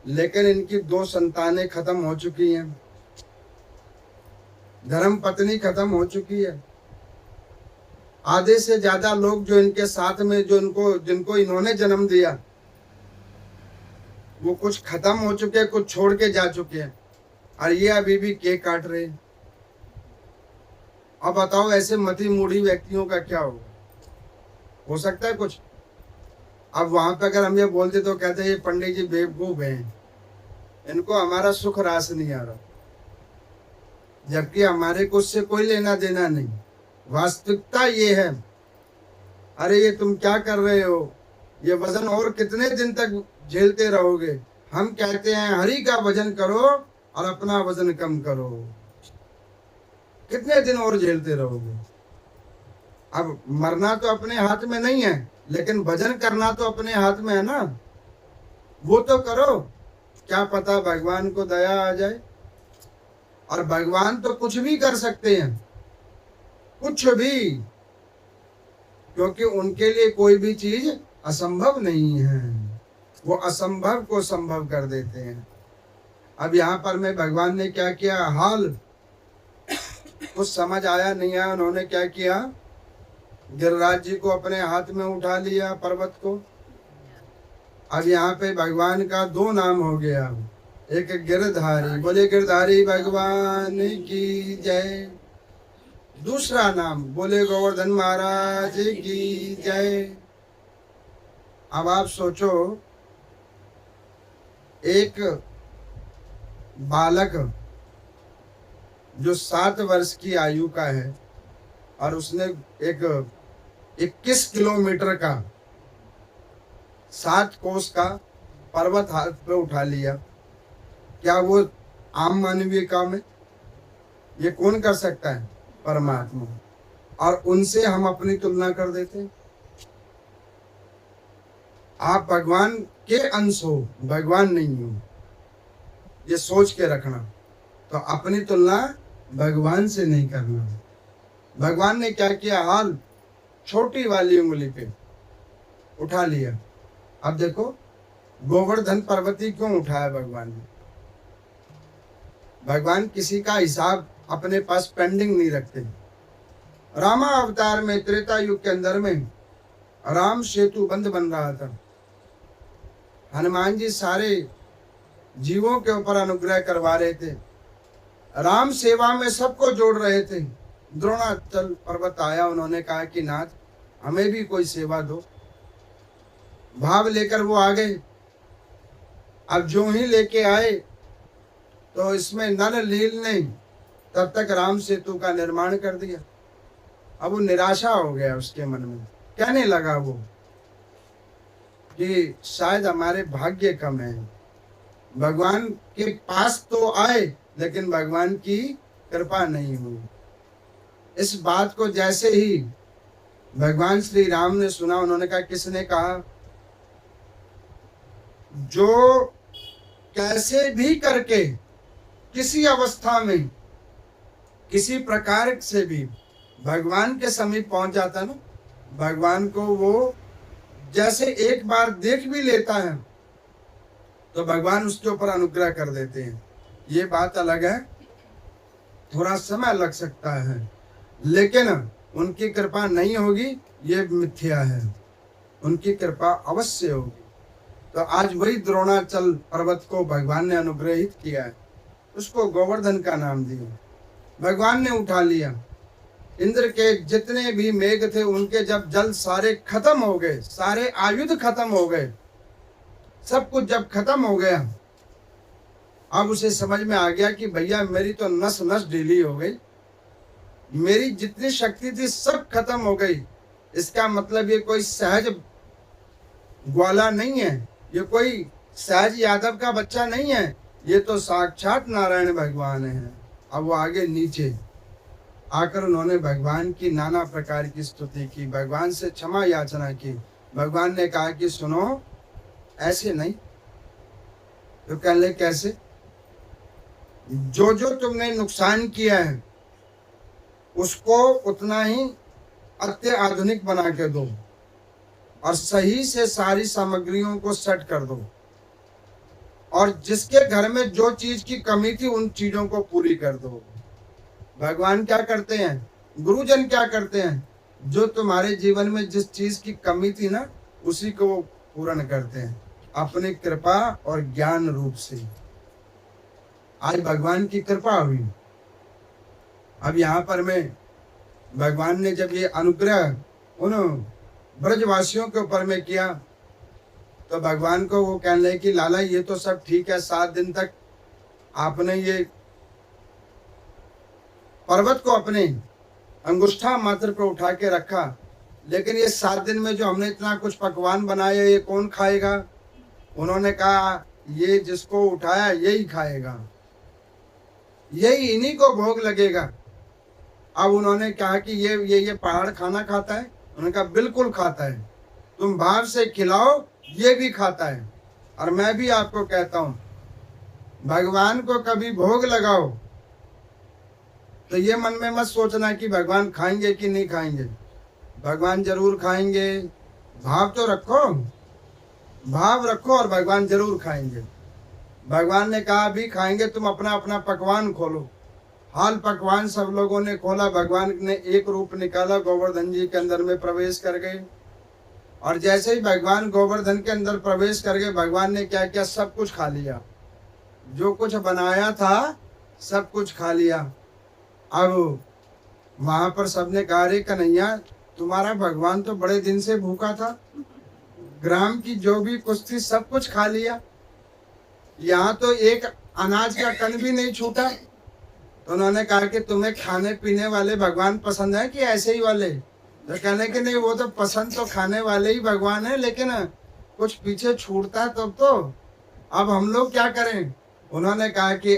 लेकिन इनकी 2 संतानें खत्म हो चुकी हैं, धर्म पत्नी खत्म हो चुकी है, आधे से ज्यादा लोग जो इनके साथ में, जो इनको, जिनको इन्होंने जन्म दिया, वो कुछ खत्म हो चुके, कुछ छोड़ के जा चुके हैं, और ये अभी भी केक काट रहे हैं। अब बताओ ऐसे मति मूढ़ी व्यक्तियों का क्या होगा? हो सकता है कुछ? अब वहां पे अगर हम ये बोलते तो कहते ये पंडित जी बेवकूफ हैं, इनको हमारा सुख रास नहीं आ रहा, जबकि हमारे को उससे कोई लेना देना नहीं। वास्तविकता ये है, अरे ये तुम क्या कर रहे हो, ये वजन और कितने दिन तक झेलते रहोगे। हम कहते हैं हरि का भजन करो और अपना वजन कम करो, कितने दिन और झेलते रहोगे। अब मरना तो अपने हाथ में नहीं है, लेकिन भजन करना तो अपने हाथ में है ना, वो तो करो। क्या पता भगवान को दया आ जाए। और भगवान तो कुछ भी कर सकते हैं, कुछ भी, क्योंकि उनके लिए कोई भी चीज असंभव नहीं है, वो असंभव को संभव कर देते हैं। अब यहाँ पर में भगवान ने क्या किया, हाल कुछ समझ आया नहीं आया, उन्होंने क्या किया, गिरिराज जी को अपने हाथ में उठा लिया, पर्वत को। अब यहाँ पे भगवान का दो नाम हो गया, एक गिरधारी, बोले गिरधारी भगवान की जय। दूसरा नाम बोले गोवर्धन महाराज की जय। अब आप सोचो, एक बालक जो 7 वर्ष की आयु का है और उसने एक 21 किलोमीटर का 7 कोस का पर्वत हाथ पे उठा लिया, क्या वो आम मानवीय काम है? ये कौन कर सकता है? परमात्मा। और उनसे हम अपनी तुलना कर देते हैं। आप भगवान के अंश हो, भगवान नहीं हो, ये सोच के रखना। तो अपनी तुलना भगवान से नहीं करना। भगवान ने क्या किया, हाल छोटी वाली उंगली पे उठा लिया। अब देखो गोवर्धन पर्वती क्यों उठाया भगवान ने? भगवान किसी का हिसाब अपने पास पेंडिंग नहीं रखते। रामा अवतार में त्रेता युग के अंदर में राम सेतु बंध बन रहा था। हनुमान जी सारे जीवों के ऊपर अनुग्रह करवा रहे थे, राम सेवा में सबको जोड़ रहे थे। द्रोणाचल पर्वत आया, उन्होंने कहा कि नाथ हमें भी कोई सेवा दो। भाव लेकर वो आ गए। अब जो ही लेके आए तो इसमें नल लील ने तब तक राम सेतु का निर्माण कर दिया। अब वो निराशा हो गया उसके मन में, कहने लगा वो कि शायद हमारे भाग्य कम है। भगवान के पास तो आए लेकिन भगवान की कृपा नहीं हुई। इस बात को जैसे ही भगवान श्री राम ने सुना, उन्होंने कहा, किसने कहा? जो कैसे भी करके किसी अवस्था में किसी प्रकार से भी भगवान के समीप पहुंच जाता ना, भगवान को वो जैसे एक बार देख भी लेता है तो भगवान उसके ऊपर अनुग्रह कर देते हैं। ये बात अलग है, थोड़ा समय लग सकता है, लेकिन उनकी कृपा नहीं होगी ये मिथ्या है, उनकी कृपा अवश्य होगी। तो आज वही द्रोणाचल पर्वत को भगवान ने अनुग्रहित किया है, उसको गोवर्धन का नाम दिया। भगवान ने उठा लिया। इंद्र के जितने भी मेघ थे उनके जब जल सारे खत्म हो गए, सारे आयुध खत्म हो गए, सब कुछ जब खत्म हो गया, अब उसे समझ में आ गया कि भैया मेरी तो नस नस ढीली हो गई, मेरी जितनी शक्ति थी सब खत्म हो गई। इसका मतलब ये कोई सहज ग्वाला नहीं है, ये कोई सहज यादव का बच्चा नहीं है, ये तो साक्षात नारायण भगवान है। अब वो आगे नीचे आकर उन्होंने भगवान की नाना प्रकार की स्तुति की, भगवान से क्षमा याचना की। भगवान ने कहा कि सुनो, ऐसे नहीं। तो कहले कैसे? जो जो तुमने नुकसान किया है उसको उतना ही अत्याधुनिक बना के दो और सही से सारी सामग्रियों को सेट कर दो, और जिसके घर में जो चीज की कमी थी उन चीजों को पूरी कर दो। भगवान क्या करते हैं, गुरुजन क्या करते हैं, जो तुम्हारे जीवन में जिस चीज की कमी थी ना उसी को वो पूर्ण करते हैं अपनी कृपा और ज्ञान रूप से। आज भगवान की कृपा हुई। अब यहाँ पर में भगवान ने जब ये अनुग्रह उन ब्रजवासियों के ऊपर में किया तो भगवान को वो कहने लगे कि लाला ये तो सब ठीक है, 7 दिन तक आपने ये पर्वत को अपने अंगुष्ठा मात्र पे उठा के रखा, लेकिन ये 7 दिन में जो हमने इतना कुछ पकवान बनाया ये कौन खाएगा? उन्होंने कहा ये जिसको उठाया यही खाएगा, यही इन्हीं को भोग लगेगा। अब उन्होंने कहा कि ये पहाड़ खाना खाता है? उन्होंने कहा बिल्कुल खाता है, तुम भाव से खिलाओ ये भी खाता है। और मैं भी आपको कहता हूं भगवान को कभी भोग लगाओ तो ये मन में मत सोचना कि भगवान खाएंगे कि नहीं खाएंगे, भगवान जरूर खाएंगे। भाव तो रखो, भाव रखो और भगवान जरूर खाएंगे। भगवान ने कहा अभी खाएंगे, तुम अपना अपना पकवान खोलो। हाल पकवान सब लोगों ने खोला, भगवान ने एक रूप निकाला, गोवर्धन जी के अंदर में प्रवेश कर गए। और जैसे ही भगवान गोवर्धन के अंदर प्रवेश कर गए, भगवान ने क्या किया? सब कुछ खा लिया, जो कुछ बनाया था सब कुछ खा लिया। अब वहां पर सबने कहा रे कन्हैया तुम्हारा भगवान तो बड़े दिन से भूखा था, ग्राम की जो भी कुछ थी सब कुछ खा लिया, यहाँ तो एक अनाज का कण भी नहीं छूटा। तो उन्होंने कहा कि तुम्हें खाने पीने वाले भगवान पसंद है कि ऐसे ही वाले? तो कहने के नहीं, वो तो पसंद तो खाने वाले ही भगवान है, लेकिन कुछ पीछे छूटता तब तो अब हम लोग क्या करें? उन्होंने कहा कि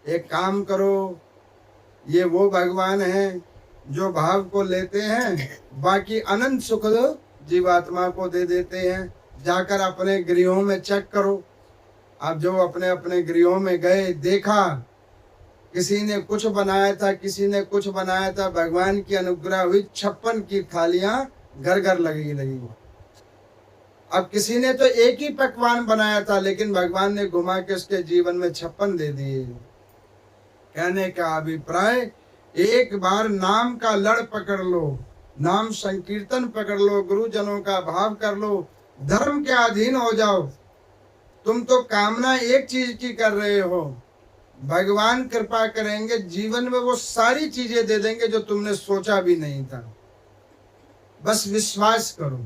एक काम करो, ये वो भगवान हैं जो भाव को लेते हैं, बाकी अनंत सुख जीवात्मा को दे देते हैं। जाकर अपने गृहों में चेक करो। अब जो अपने अपने गृहों में गए, देखा किसी ने कुछ बनाया था, किसी ने कुछ बनाया था, भगवान की अनुग्रह हुई, 56 की थालियां घर घर लगी। अब किसी ने तो एक ही पकवान बनाया था, लेकिन भगवान ने घुमा के उसके जीवन में 56 दे दिए। कहने का अभिप्राय, एक बार नाम का लड़ पकड़ लो, नाम संकीर्तन पकड़ लो, गुरुजनों का भाव कर लो, धर्म के अधीन हो जाओ। तुम तो कामना एक चीज की कर रहे हो, भगवान कृपा करेंगे, जीवन में वो सारी चीजें दे देंगे जो तुमने सोचा भी नहीं था। बस विश्वास करो।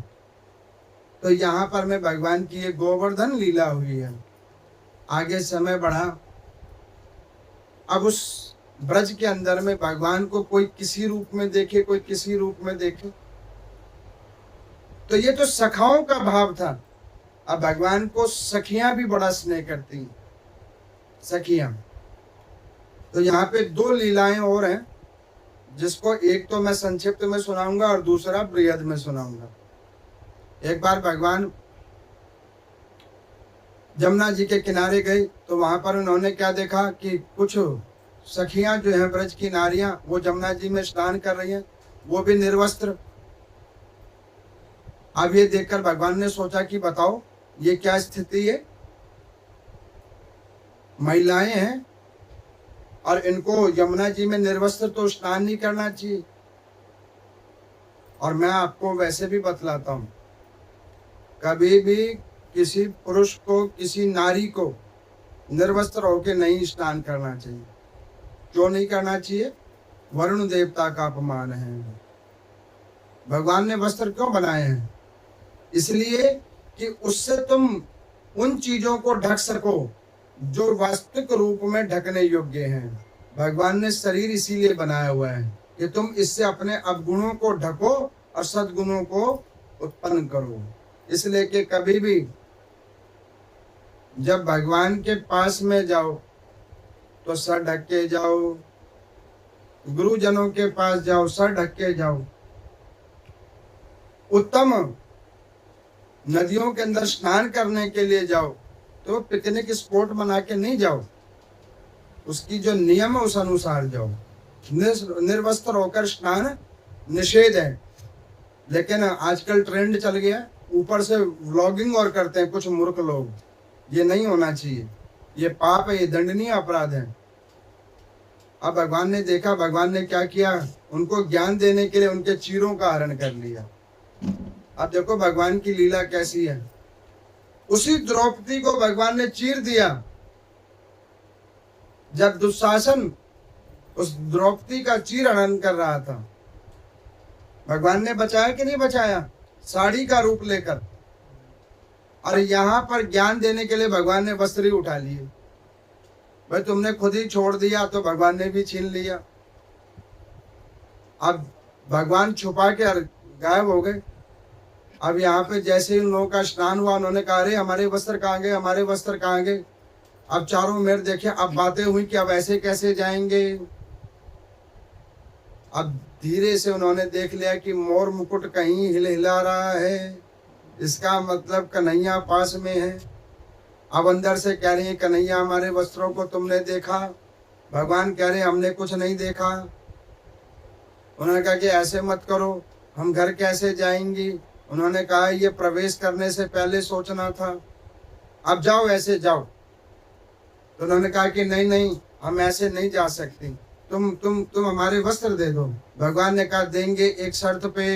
तो यहाँ पर में भगवान की ये गोवर्धन लीला हुई है। आगे समय बढ़ा, अब उस ब्रज के अंदर में भगवान को कोई किसी रूप में देखे, कोई किसी रूप में देखे। तो ये तो सखाओं का भाव था। अब भगवान को सखियां भी बड़ा स्नेह करती हैं, सखियां। तो यहाँ पे 2 लीलाएं और हैं, जिसको एक तो मैं संक्षिप्त में सुनाऊंगा और दूसरा बृहद में सुनाऊंगा। एक बार भगवान जमुना जी के किनारे गए, तो वहां पर उन्होंने क्या देखा कि कुछ सखियां जो हैं, ब्रज की नारियां, वो जमुना जी में स्नान कर रही हैं, वो भी निर्वस्त्र। अब ये देखकर भगवान ने सोचा कि बताओ ये क्या स्थिति है, महिलाएं हैं और इनको यमुना जी में निर्वस्त्र तो स्नान नहीं करना चाहिए। और मैं आपको वैसे भी बतलाता हूं, कभी भी किसी पुरुष को, किसी नारी को निर्वस्त्र होकर नहीं स्नान करना चाहिए। क्यों नहीं करना चाहिए? वरुण देवता का अपमान है। भगवान ने वस्त्र क्यों बनाए हैं? इसलिए कि उससे तुम उन चीजों को ढक सको जो वास्तविक रूप में ढकने योग्य हैं। भगवान ने शरीर इसीलिए बनाया हुआ है कि तुम इससे अपने अवगुणों को ढको और सद्गुणों को उत्पन्न करो। इसलिए कि कभी भी जब भगवान के पास में जाओ तो सर ढक के जाओ, गुरुजनों के पास जाओ सर ढक के जाओ। उत्तम नदियों के अंदर स्नान करने के लिए जाओ तो पिकनिक स्पॉट बना के नहीं जाओ, उसकी जो नियम है उस अनुसार जाओ। निर्वस्त्र होकर स्नान निषेध है, लेकिन आजकल ट्रेंड चल गया, ऊपर से व्लॉगिंग और करते हैं कुछ मूर्ख लोग। ये नहीं होना चाहिए, ये पाप है, ये दंडनीय अपराध है। अब भगवान ने देखा, भगवान ने क्या किया, उनको ज्ञान देने के लिए उनके चीरों का हरण कर लिया। अब देखो भगवान की लीला कैसी है। उसी द्रौपदी को भगवान ने चीर दिया। जब दुशासन उस द्रौपदी का चीर हरण कर रहा था, भगवान ने बचाया कि नहीं बचाया? साड़ी का रूप लेकर। और यहाँ पर ज्ञान देने के लिए भगवान ने वस्त्र ही उठा लिए। भाई तुमने खुद ही छोड़ दिया तो भगवान ने भी छीन लिया। अब भगवान छुपा के गायब हो गए। अब यहाँ पे जैसे ही उन लोगों का स्नान हुआ, उन्होंने कहा अरे हमारे वस्त्र कहाँ गए, हमारे वस्त्र कहाँ गए। अब चारों मेर देखे, अब बातें हुई कि अब ऐसे कैसे जाएंगे। अब धीरे से उन्होंने देख लिया कि मोर मुकुट कहीं हिला रहा है, इसका मतलब कन्हैया पास में है। अब अंदर से कह रही है कन्हैया हमारे वस्त्रों को तुमने देखा। भगवान कह रहे हमने कुछ नहीं देखा। उन्होंने कहा कि ऐसे मत करो, हम घर कैसे जाएंगी। उन्होंने कहा ये प्रवेश करने से पहले सोचना था, अब जाओ ऐसे जाओ। तो उन्होंने कहा कि नहीं नहीं हम ऐसे नहीं जा सकते, तुम हमारे वस्त्र दे दो। भगवान ने कहा देंगे एक शर्त पे।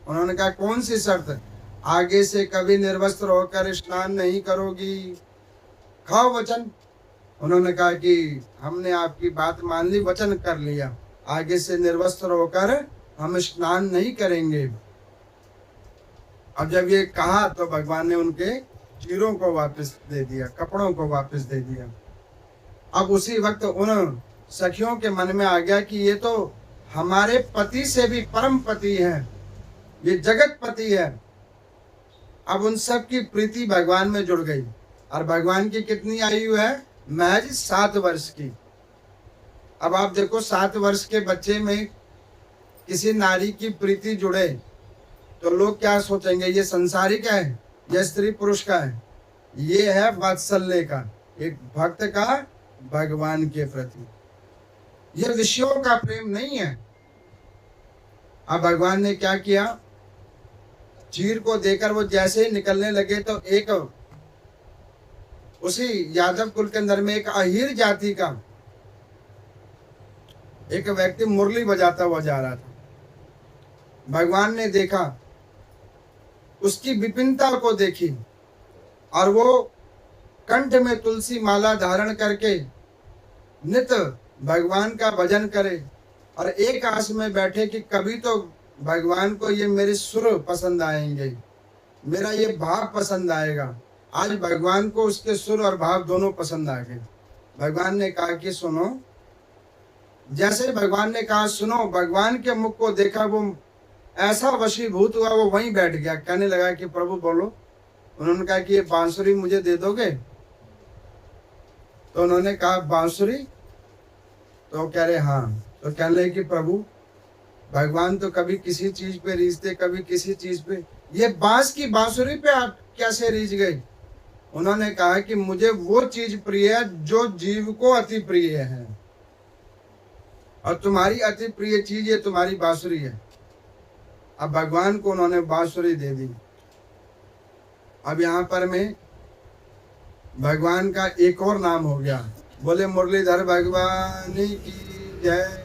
उन्होंने कहा कौन सी शर्त। आगे से कभी निर्वस्त्र होकर स्नान नहीं करोगी, खाओ वचन। उन्होंने कहा कि हमने आपकी बात मान ली, वचन कर लिया, आगे से निर्वस्त्र होकर हम स्नान नहीं करेंगे। अब जब ये कहा तो भगवान ने उनके चीरों को वापस दे दिया, कपड़ों को वापस दे दिया। अब उसी वक्त उन सखियों के मन में आ गया कि ये तो हमारे पति से भी परम पति है, ये जगत पति है। अब उन सब की प्रीति भगवान में जुड़ गई। और भगवान की कितनी आयु है, महज 7 वर्ष की। अब आप देखो 7 वर्ष के बच्चे में किसी नारी की प्रीति जुड़े तो लोग क्या सोचेंगे, ये संसारिक है या स्त्री पुरुष का है। ये है वात्सल्य का, एक भक्त का भगवान के प्रति। ये विषयों का प्रेम नहीं है। अब भगवान ने क्या किया, चीर को देकर वो जैसे ही निकलने लगे तो एक उसी यादव कुल के अंदर में एक अहीर जाति का एक व्यक्ति मुरली बजाता हुआ जा रहा था। भगवान ने देखा, उसकी विपिनता को देखी और वो कंठ में तुलसी माला धारण करके नित भगवान का भजन करे और एक आस में बैठे कि कभी तो भगवान को ये मेरे सुर पसंद आएंगे, मेरा ये भाव पसंद आएगा। आज भगवान को उसके सुर और भाव दोनों पसंद आ गए। भगवान ने कहा कि सुनो। जैसे भगवान ने कहा सुनो, भगवान के मुख को देखा, वो ऐसा वशीभूत हुआ, वो वहीं बैठ गया। कहने लगा कि प्रभु बोलो। उन्होंने कहा कि ये बांसुरी मुझे दे दोगे। तो उन्होंने कहा बांसुरी। तो कह रहे हाँ। तो कहने लगे कि प्रभु भगवान तो कभी किसी चीज पे रीझते, कभी किसी चीज पे, ये बांस की बांसुरी पे आप कैसे रीझ गए। उन्होंने कहा कि मुझे वो चीज प्रिय है जो जीव को अति प्रिय है, और तुम्हारी अति प्रिय चीज ये तुम्हारी बांसुरी है। अब भगवान को उन्होंने बांसुरी दे दी। अब यहाँ पर में भगवान का एक और नाम हो गया, बोले मुरलीधर भगवान की जय।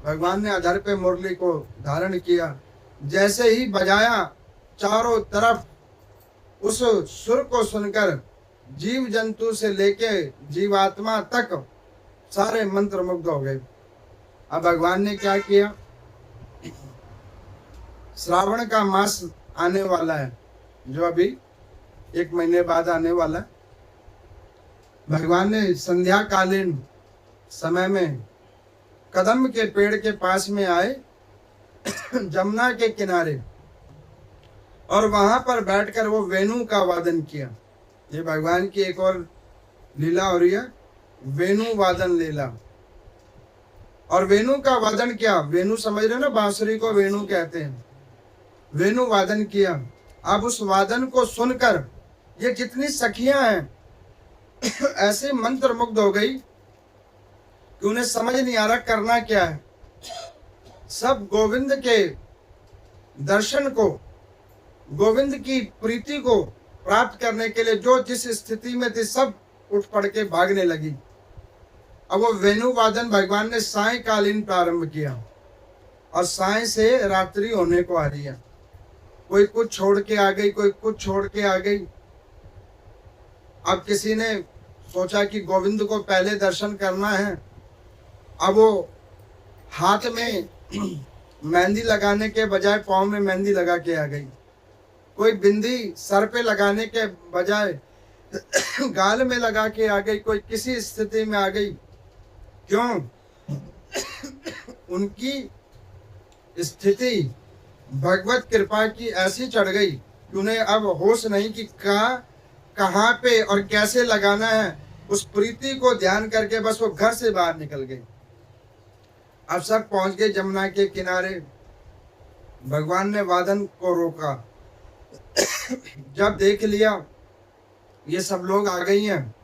भगवान ने अधर पे मुरली को धारण किया, जैसे ही बजाया चारों तरफ उस सुर को सुनकर जीव जंतु से लेके जीवात्मा तक सारे मंत्र मुग्ध हो गए। अब भगवान ने क्या किया, श्रावण का मास आने वाला है, जो अभी 1 महीने बाद आने वाला है। भगवान ने संध्या कालीन समय में कदम के पेड़ के पास में आए जमुना के किनारे, और वहां पर बैठकर वो वेणु का वादन किया। ये भगवान की एक और लीला हो रही है, वेणु वादन लीला। और वेणु का वादन क्या, वेणु समझ रहे ना, बांसुरी को वेणु कहते हैं। वेणु वादन किया। अब उस वादन को सुनकर ये जितनी सखियां हैं ऐसे मंत्र मुग्ध हो गई कि उन्हें समझ नहीं आ रहा करना क्या है। सब गोविंद के दर्शन को, गोविंद की प्रीति को प्राप्त करने के लिए जो जिस स्थिति में थी सब उठ पड़ के भागने लगी। अब वो वेणु वादन भगवान ने सायकालीन प्रारंभ किया, और साय से रात्रि होने को आ रही है। कोई कुछ छोड़ के आ गई, कोई कुछ छोड़ के आ गई। अब किसी ने सोचा कि गोविंद को पहले दर्शन करना है। अब वो हाथ में मेहंदी लगाने के बजाय पाँव में मेहंदी लगा के आ गई। कोई बिंदी सर पे लगाने के बजाय गाल में लगा के आ गई, कोई किसी स्थिति में आ गई। क्यों? उनकी स्थिति भगवत कृपा की ऐसी चढ़ गई कि उन्हें अब होश नहीं कि कहाँ पे और कैसे लगाना है। उस प्रीति को ध्यान करके बस वो घर से बाहर निकल गई। अब सब पहुंच गए जमुना के किनारे। भगवान ने वादन को रोका। जब देख लिया ये सब लोग आ गई हैं,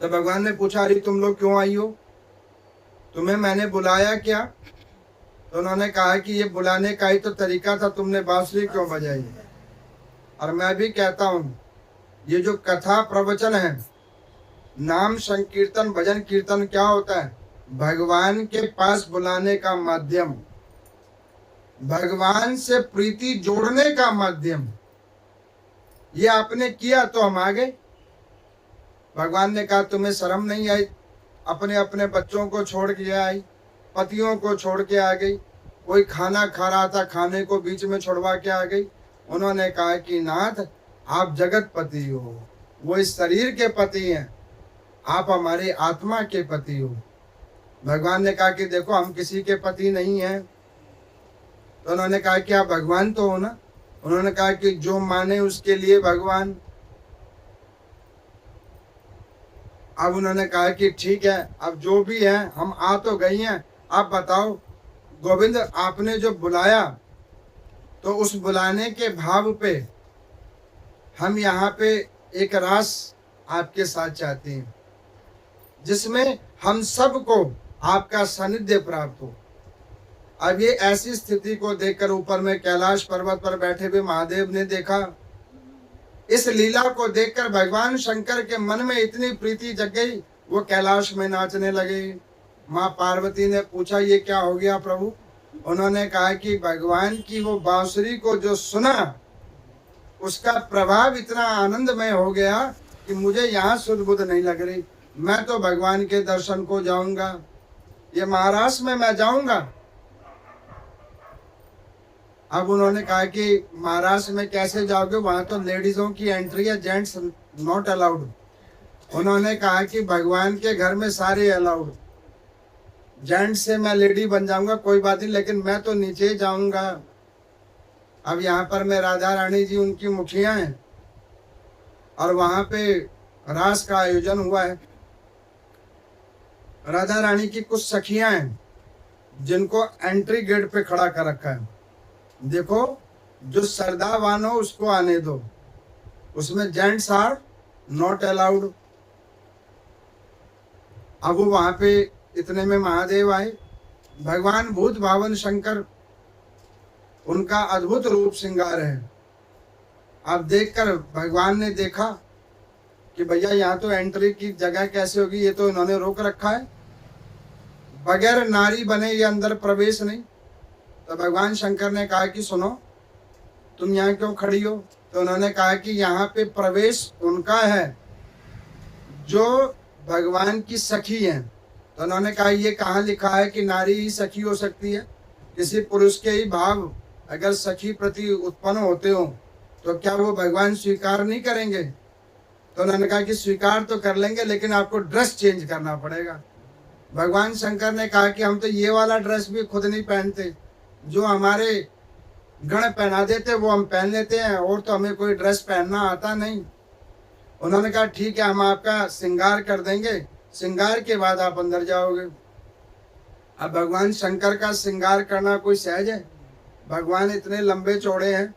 तो भगवान ने पूछा, अरे तुम लोग क्यों आई हो? तुम्हें मैंने बुलाया क्या? तो उन्होंने कहा कि ये बुलाने का ही तो तरीका था, तुमने बांसुरी क्यों बजाई? और मैं भी कहता हूँ, ये जो कथा प्रवचन है, नाम संकीर्तन भजन कीर्तन क्या होता है? भगवान के पास बुलाने का माध्यम, भगवान से प्रीति जोड़ने का माध्यम। ये आपने किया तो हम आ गए। भगवान ने कहा, तुम्हें शर्म नहीं आई? अपने अपने बच्चों को छोड़ के आई, पतियों को छोड़ के आ गई। कोई खाना खा रहा था, खाने को बीच में छोड़वा के आ गई। उन्होंने कहा कि नाथ, आप जगत पति हो, वो इस शरीर के पति हैं, आप हमारी आत्मा के पति हो। भगवान ने कहा कि देखो, हम किसी के पति नहीं हैं। तो उन्होंने कहा कि आप भगवान तो हो ना? उन्होंने कहा कि जो माने उसके लिए भगवान। अब उन्होंने कहा कि ठीक है, अब जो भी है, हम आ तो गई हैं, आप बताओ गोविंद, आपने जो बुलाया, तो उस बुलाने के भाव पे हम यहाँ पे एक रास आपके साथ चाहते हैं, जिसमें हम सबको आपका सानिध्य प्राप्त हो। अब ये ऐसी स्थिति को देखकर ऊपर में कैलाश पर्वत पर बैठे हुए महादेव ने देखा। इस लीला को देखकर भगवान शंकर के मन में इतनी प्रीति जग गई, वो कैलाश में नाचने लगे। माँ पार्वती ने पूछा, ये क्या हो गया प्रभु? उन्होंने कहा कि भगवान की वो बांसुरी को जो सुना, उसका प्रभाव इतना आनंदमय हो गया कि मुझे यहाँ सुध बुध नहीं लग रही। मैं तो भगवान के दर्शन को जाऊंगा, ये महाराष्ट्र में मैं जाऊंगा। अब उन्होंने कहा कि महाराष्ट्र में कैसे जाओगे? वहां तो लेडीजों की एंट्री है, जेंट्स नॉट अलाउड। उन्होंने कहा कि भगवान के घर में सारे अलाउड, जेंट्स से मैं लेडी बन जाऊंगा, कोई बात नहीं, लेकिन मैं तो नीचे ही जाऊंगा। अब यहाँ पर मैं राधा रानी जी उनकी मुखिया हैं, और वहां पे रास का आयोजन हुआ है। राधा रानी की कुछ सखियां हैं जिनको एंट्री गेट पे खड़ा कर रखा है। देखो, जो श्रद्धावान हो उसको आने दो, उसमें जेंट्स आर नॉट अलाउड। अब वो वहां पे इतने में महादेव आए। भगवान भूत भावन शंकर, उनका अद्भुत रूप श्रृंगार है। अब देखकर भगवान ने देखा कि भैया यहाँ तो एंट्री की जगह कैसे होगी, ये तो इन्होंने रोक रखा है, बगैर नारी बने ये अंदर प्रवेश नहीं। तो भगवान शंकर ने कहा कि सुनो, तुम यहाँ क्यों खड़ी हो? तो उन्होंने कहा कि यहाँ पे प्रवेश उनका है जो भगवान की सखी हैं। तो उन्होंने कहा, ये कहाँ लिखा है कि नारी ही सखी हो सकती है? किसी पुरुष के ही भाव अगर सखी प्रति उत्पन्न होते हो तो क्या वो भगवान स्वीकार नहीं करेंगे? तो उन्होंने कहा कि स्वीकार तो कर लेंगे, लेकिन आपको ड्रेस चेंज करना पड़ेगा। भगवान शंकर ने कहा कि हम तो ये वाला ड्रेस भी खुद नहीं पहनते, जो हमारे गण पहना देते वो हम पहन लेते हैं, और तो हमें कोई ड्रेस पहनना आता नहीं। उन्होंने कहा ठीक है, हम आपका श्रृंगार कर देंगे, श्रृंगार के बाद आप अंदर जाओगे। अब भगवान शंकर का श्रृंगार करना कोई सहज है? भगवान इतने लंबे चौड़े हैं,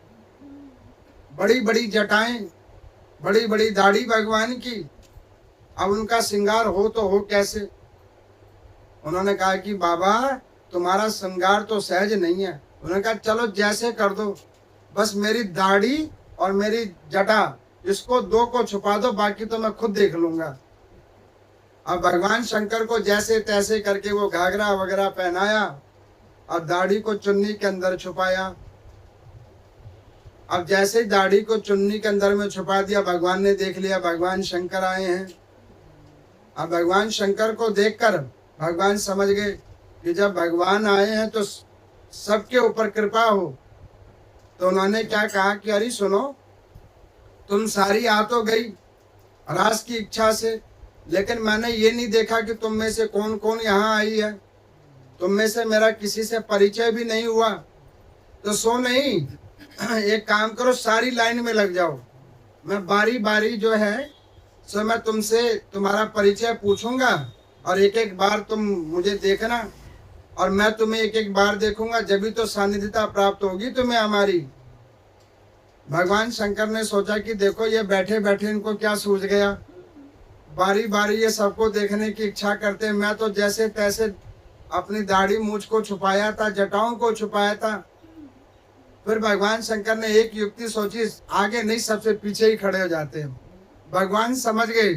बड़ी बड़ी जटाएं, बड़ी बड़ी दाढ़ी भगवान की। अब उनका श्रृंगार हो तो हो कैसे? उन्होंने कहा कि बाबा, तुम्हारा श्रृंगार तो सहज नहीं है। उन्होंने कहा चलो जैसे कर दो, बस मेरी दाढ़ी और मेरी जटा, इसको दो को छुपा दो, बाकी तो मैं खुद देख लूंगा। अब भगवान शंकर को जैसे तैसे करके वो घाघरा वगैरह पहनाया और दाढ़ी को चुन्नी के अंदर छुपाया। अब जैसे ही दाढ़ी को चुन्नी के अंदर में छुपा दिया, भगवान ने देख लिया भगवान शंकर आए हैं। अब भगवान शंकर को देखकर भगवान समझ गए कि जब भगवान आए हैं तो सबके ऊपर कृपा हो। तो उन्होंने क्या कहा कि अरे सुनो, तुम सारी आ तो गई रास की इच्छा से, लेकिन मैंने ये नहीं देखा कि तुम में से कौन कौन यहाँ आई है। तुम में से मेरा किसी से परिचय भी नहीं हुआ। तो सो नहीं, एक काम करो, सारी लाइन में लग जाओ। मैं बारी बारी जो है सो मैं तुमसे तुम्हारा परिचय पूछूंगा और एक एक बार तुम मुझे देखना और मैं तुम्हें एक एक बार देखूंगा, जब भी तो सानिध्यता प्राप्त होगी तुम्हें हमारी। भगवान शंकर ने सोचा कि देखो ये बैठे बैठे इनको क्या सूझ गया, बारी बारी ये सबको देखने की इच्छा करते। मैं तो जैसे तैसे अपनी दाढ़ी मूछ को छुपाया था, जटाओं को छुपाया था। फिर भगवान शंकर ने एक युक्ति सोची, आगे नहीं सबसे पीछे ही खड़े हो जाते हैं। भगवान समझ गए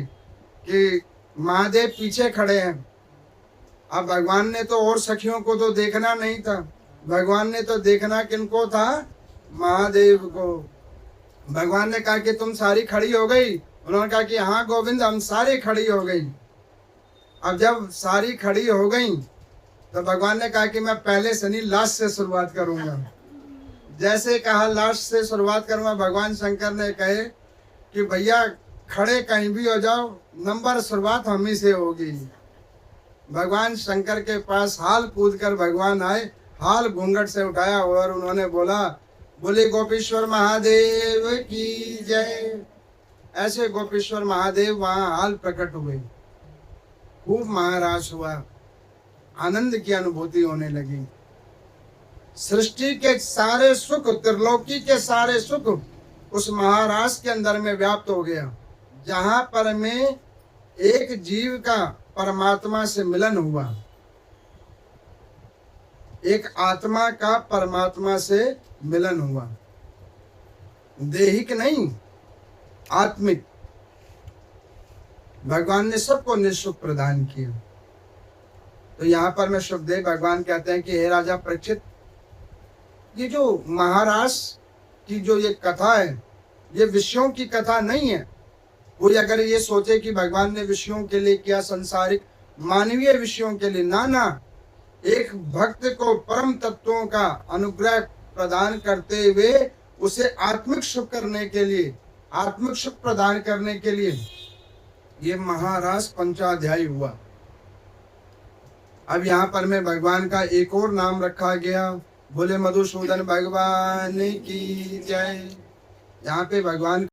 कि महादेव पीछे खड़े हैं। अब भगवान ने तो और सखियों को तो देखना नहीं था, भगवान ने तो देखना किनको था, महादेव को। भगवान ने कहा कि तुम सारी खड़ी हो गई। उन्होंने कहा कि हाँ गोविंद, हम सारी खड़ी हो गई। अब जब सारी खड़ी हो गई तो भगवान ने कहा कि मैं पहले से नहीं लास्ट से शुरुआत करूंगा। जैसे कहा लास्ट से शुरुआत करूंगा, भगवान शंकर ने कहे कि भैया खड़े कहीं भी हो जाओ, नंबर शुरुआत हम ही से होगी। भगवान शंकर के पास हाल कूद कर भगवान आए, हाल घूंघट से उठाया और उन्होंने बोला, बोले गोपीश्वर महादेव की जय। ऐसे गोपीश्वर महादेव वहां हाल प्रकट हुए। खूब महाराज हुआ, आनंद की अनुभूति होने लगी। सृष्टि के सारे सुख, त्रिलोकी के सारे सुख उस महाराज के अंदर में व्याप्त हो गया, जहां पर में एक जीव का परमात्मा से मिलन हुआ, एक आत्मा का परमात्मा से मिलन हुआ। देहिक नहीं, आत्मिक। भगवान ने सबको निःशुल्क प्रदान किया। तो यहाँ पर मैं सुखदेव भगवान कहते हैं कि हे राजा परीक्षित, ये जो महाराज की जो ये कथा है, ये विषयों की कथा नहीं है। कोई अगर ये सोचे कि भगवान ने विषयों के लिए किया, संसारिक मानवीय विषयों के लिए, ना ना, एक भक्त को परम तत्वों का अनुग्रह प्रदान करते हुए उसे आत्मिक सुख करने के लिए, आत्मिक सुख प्रदान करने के लिए ये महाराज पंचाध्यायी हुआ। अब यहाँ पर में भगवान का एक और नाम रखा गया, बोले मधुसूदन भगवान की जय। यहाँ पे भगवान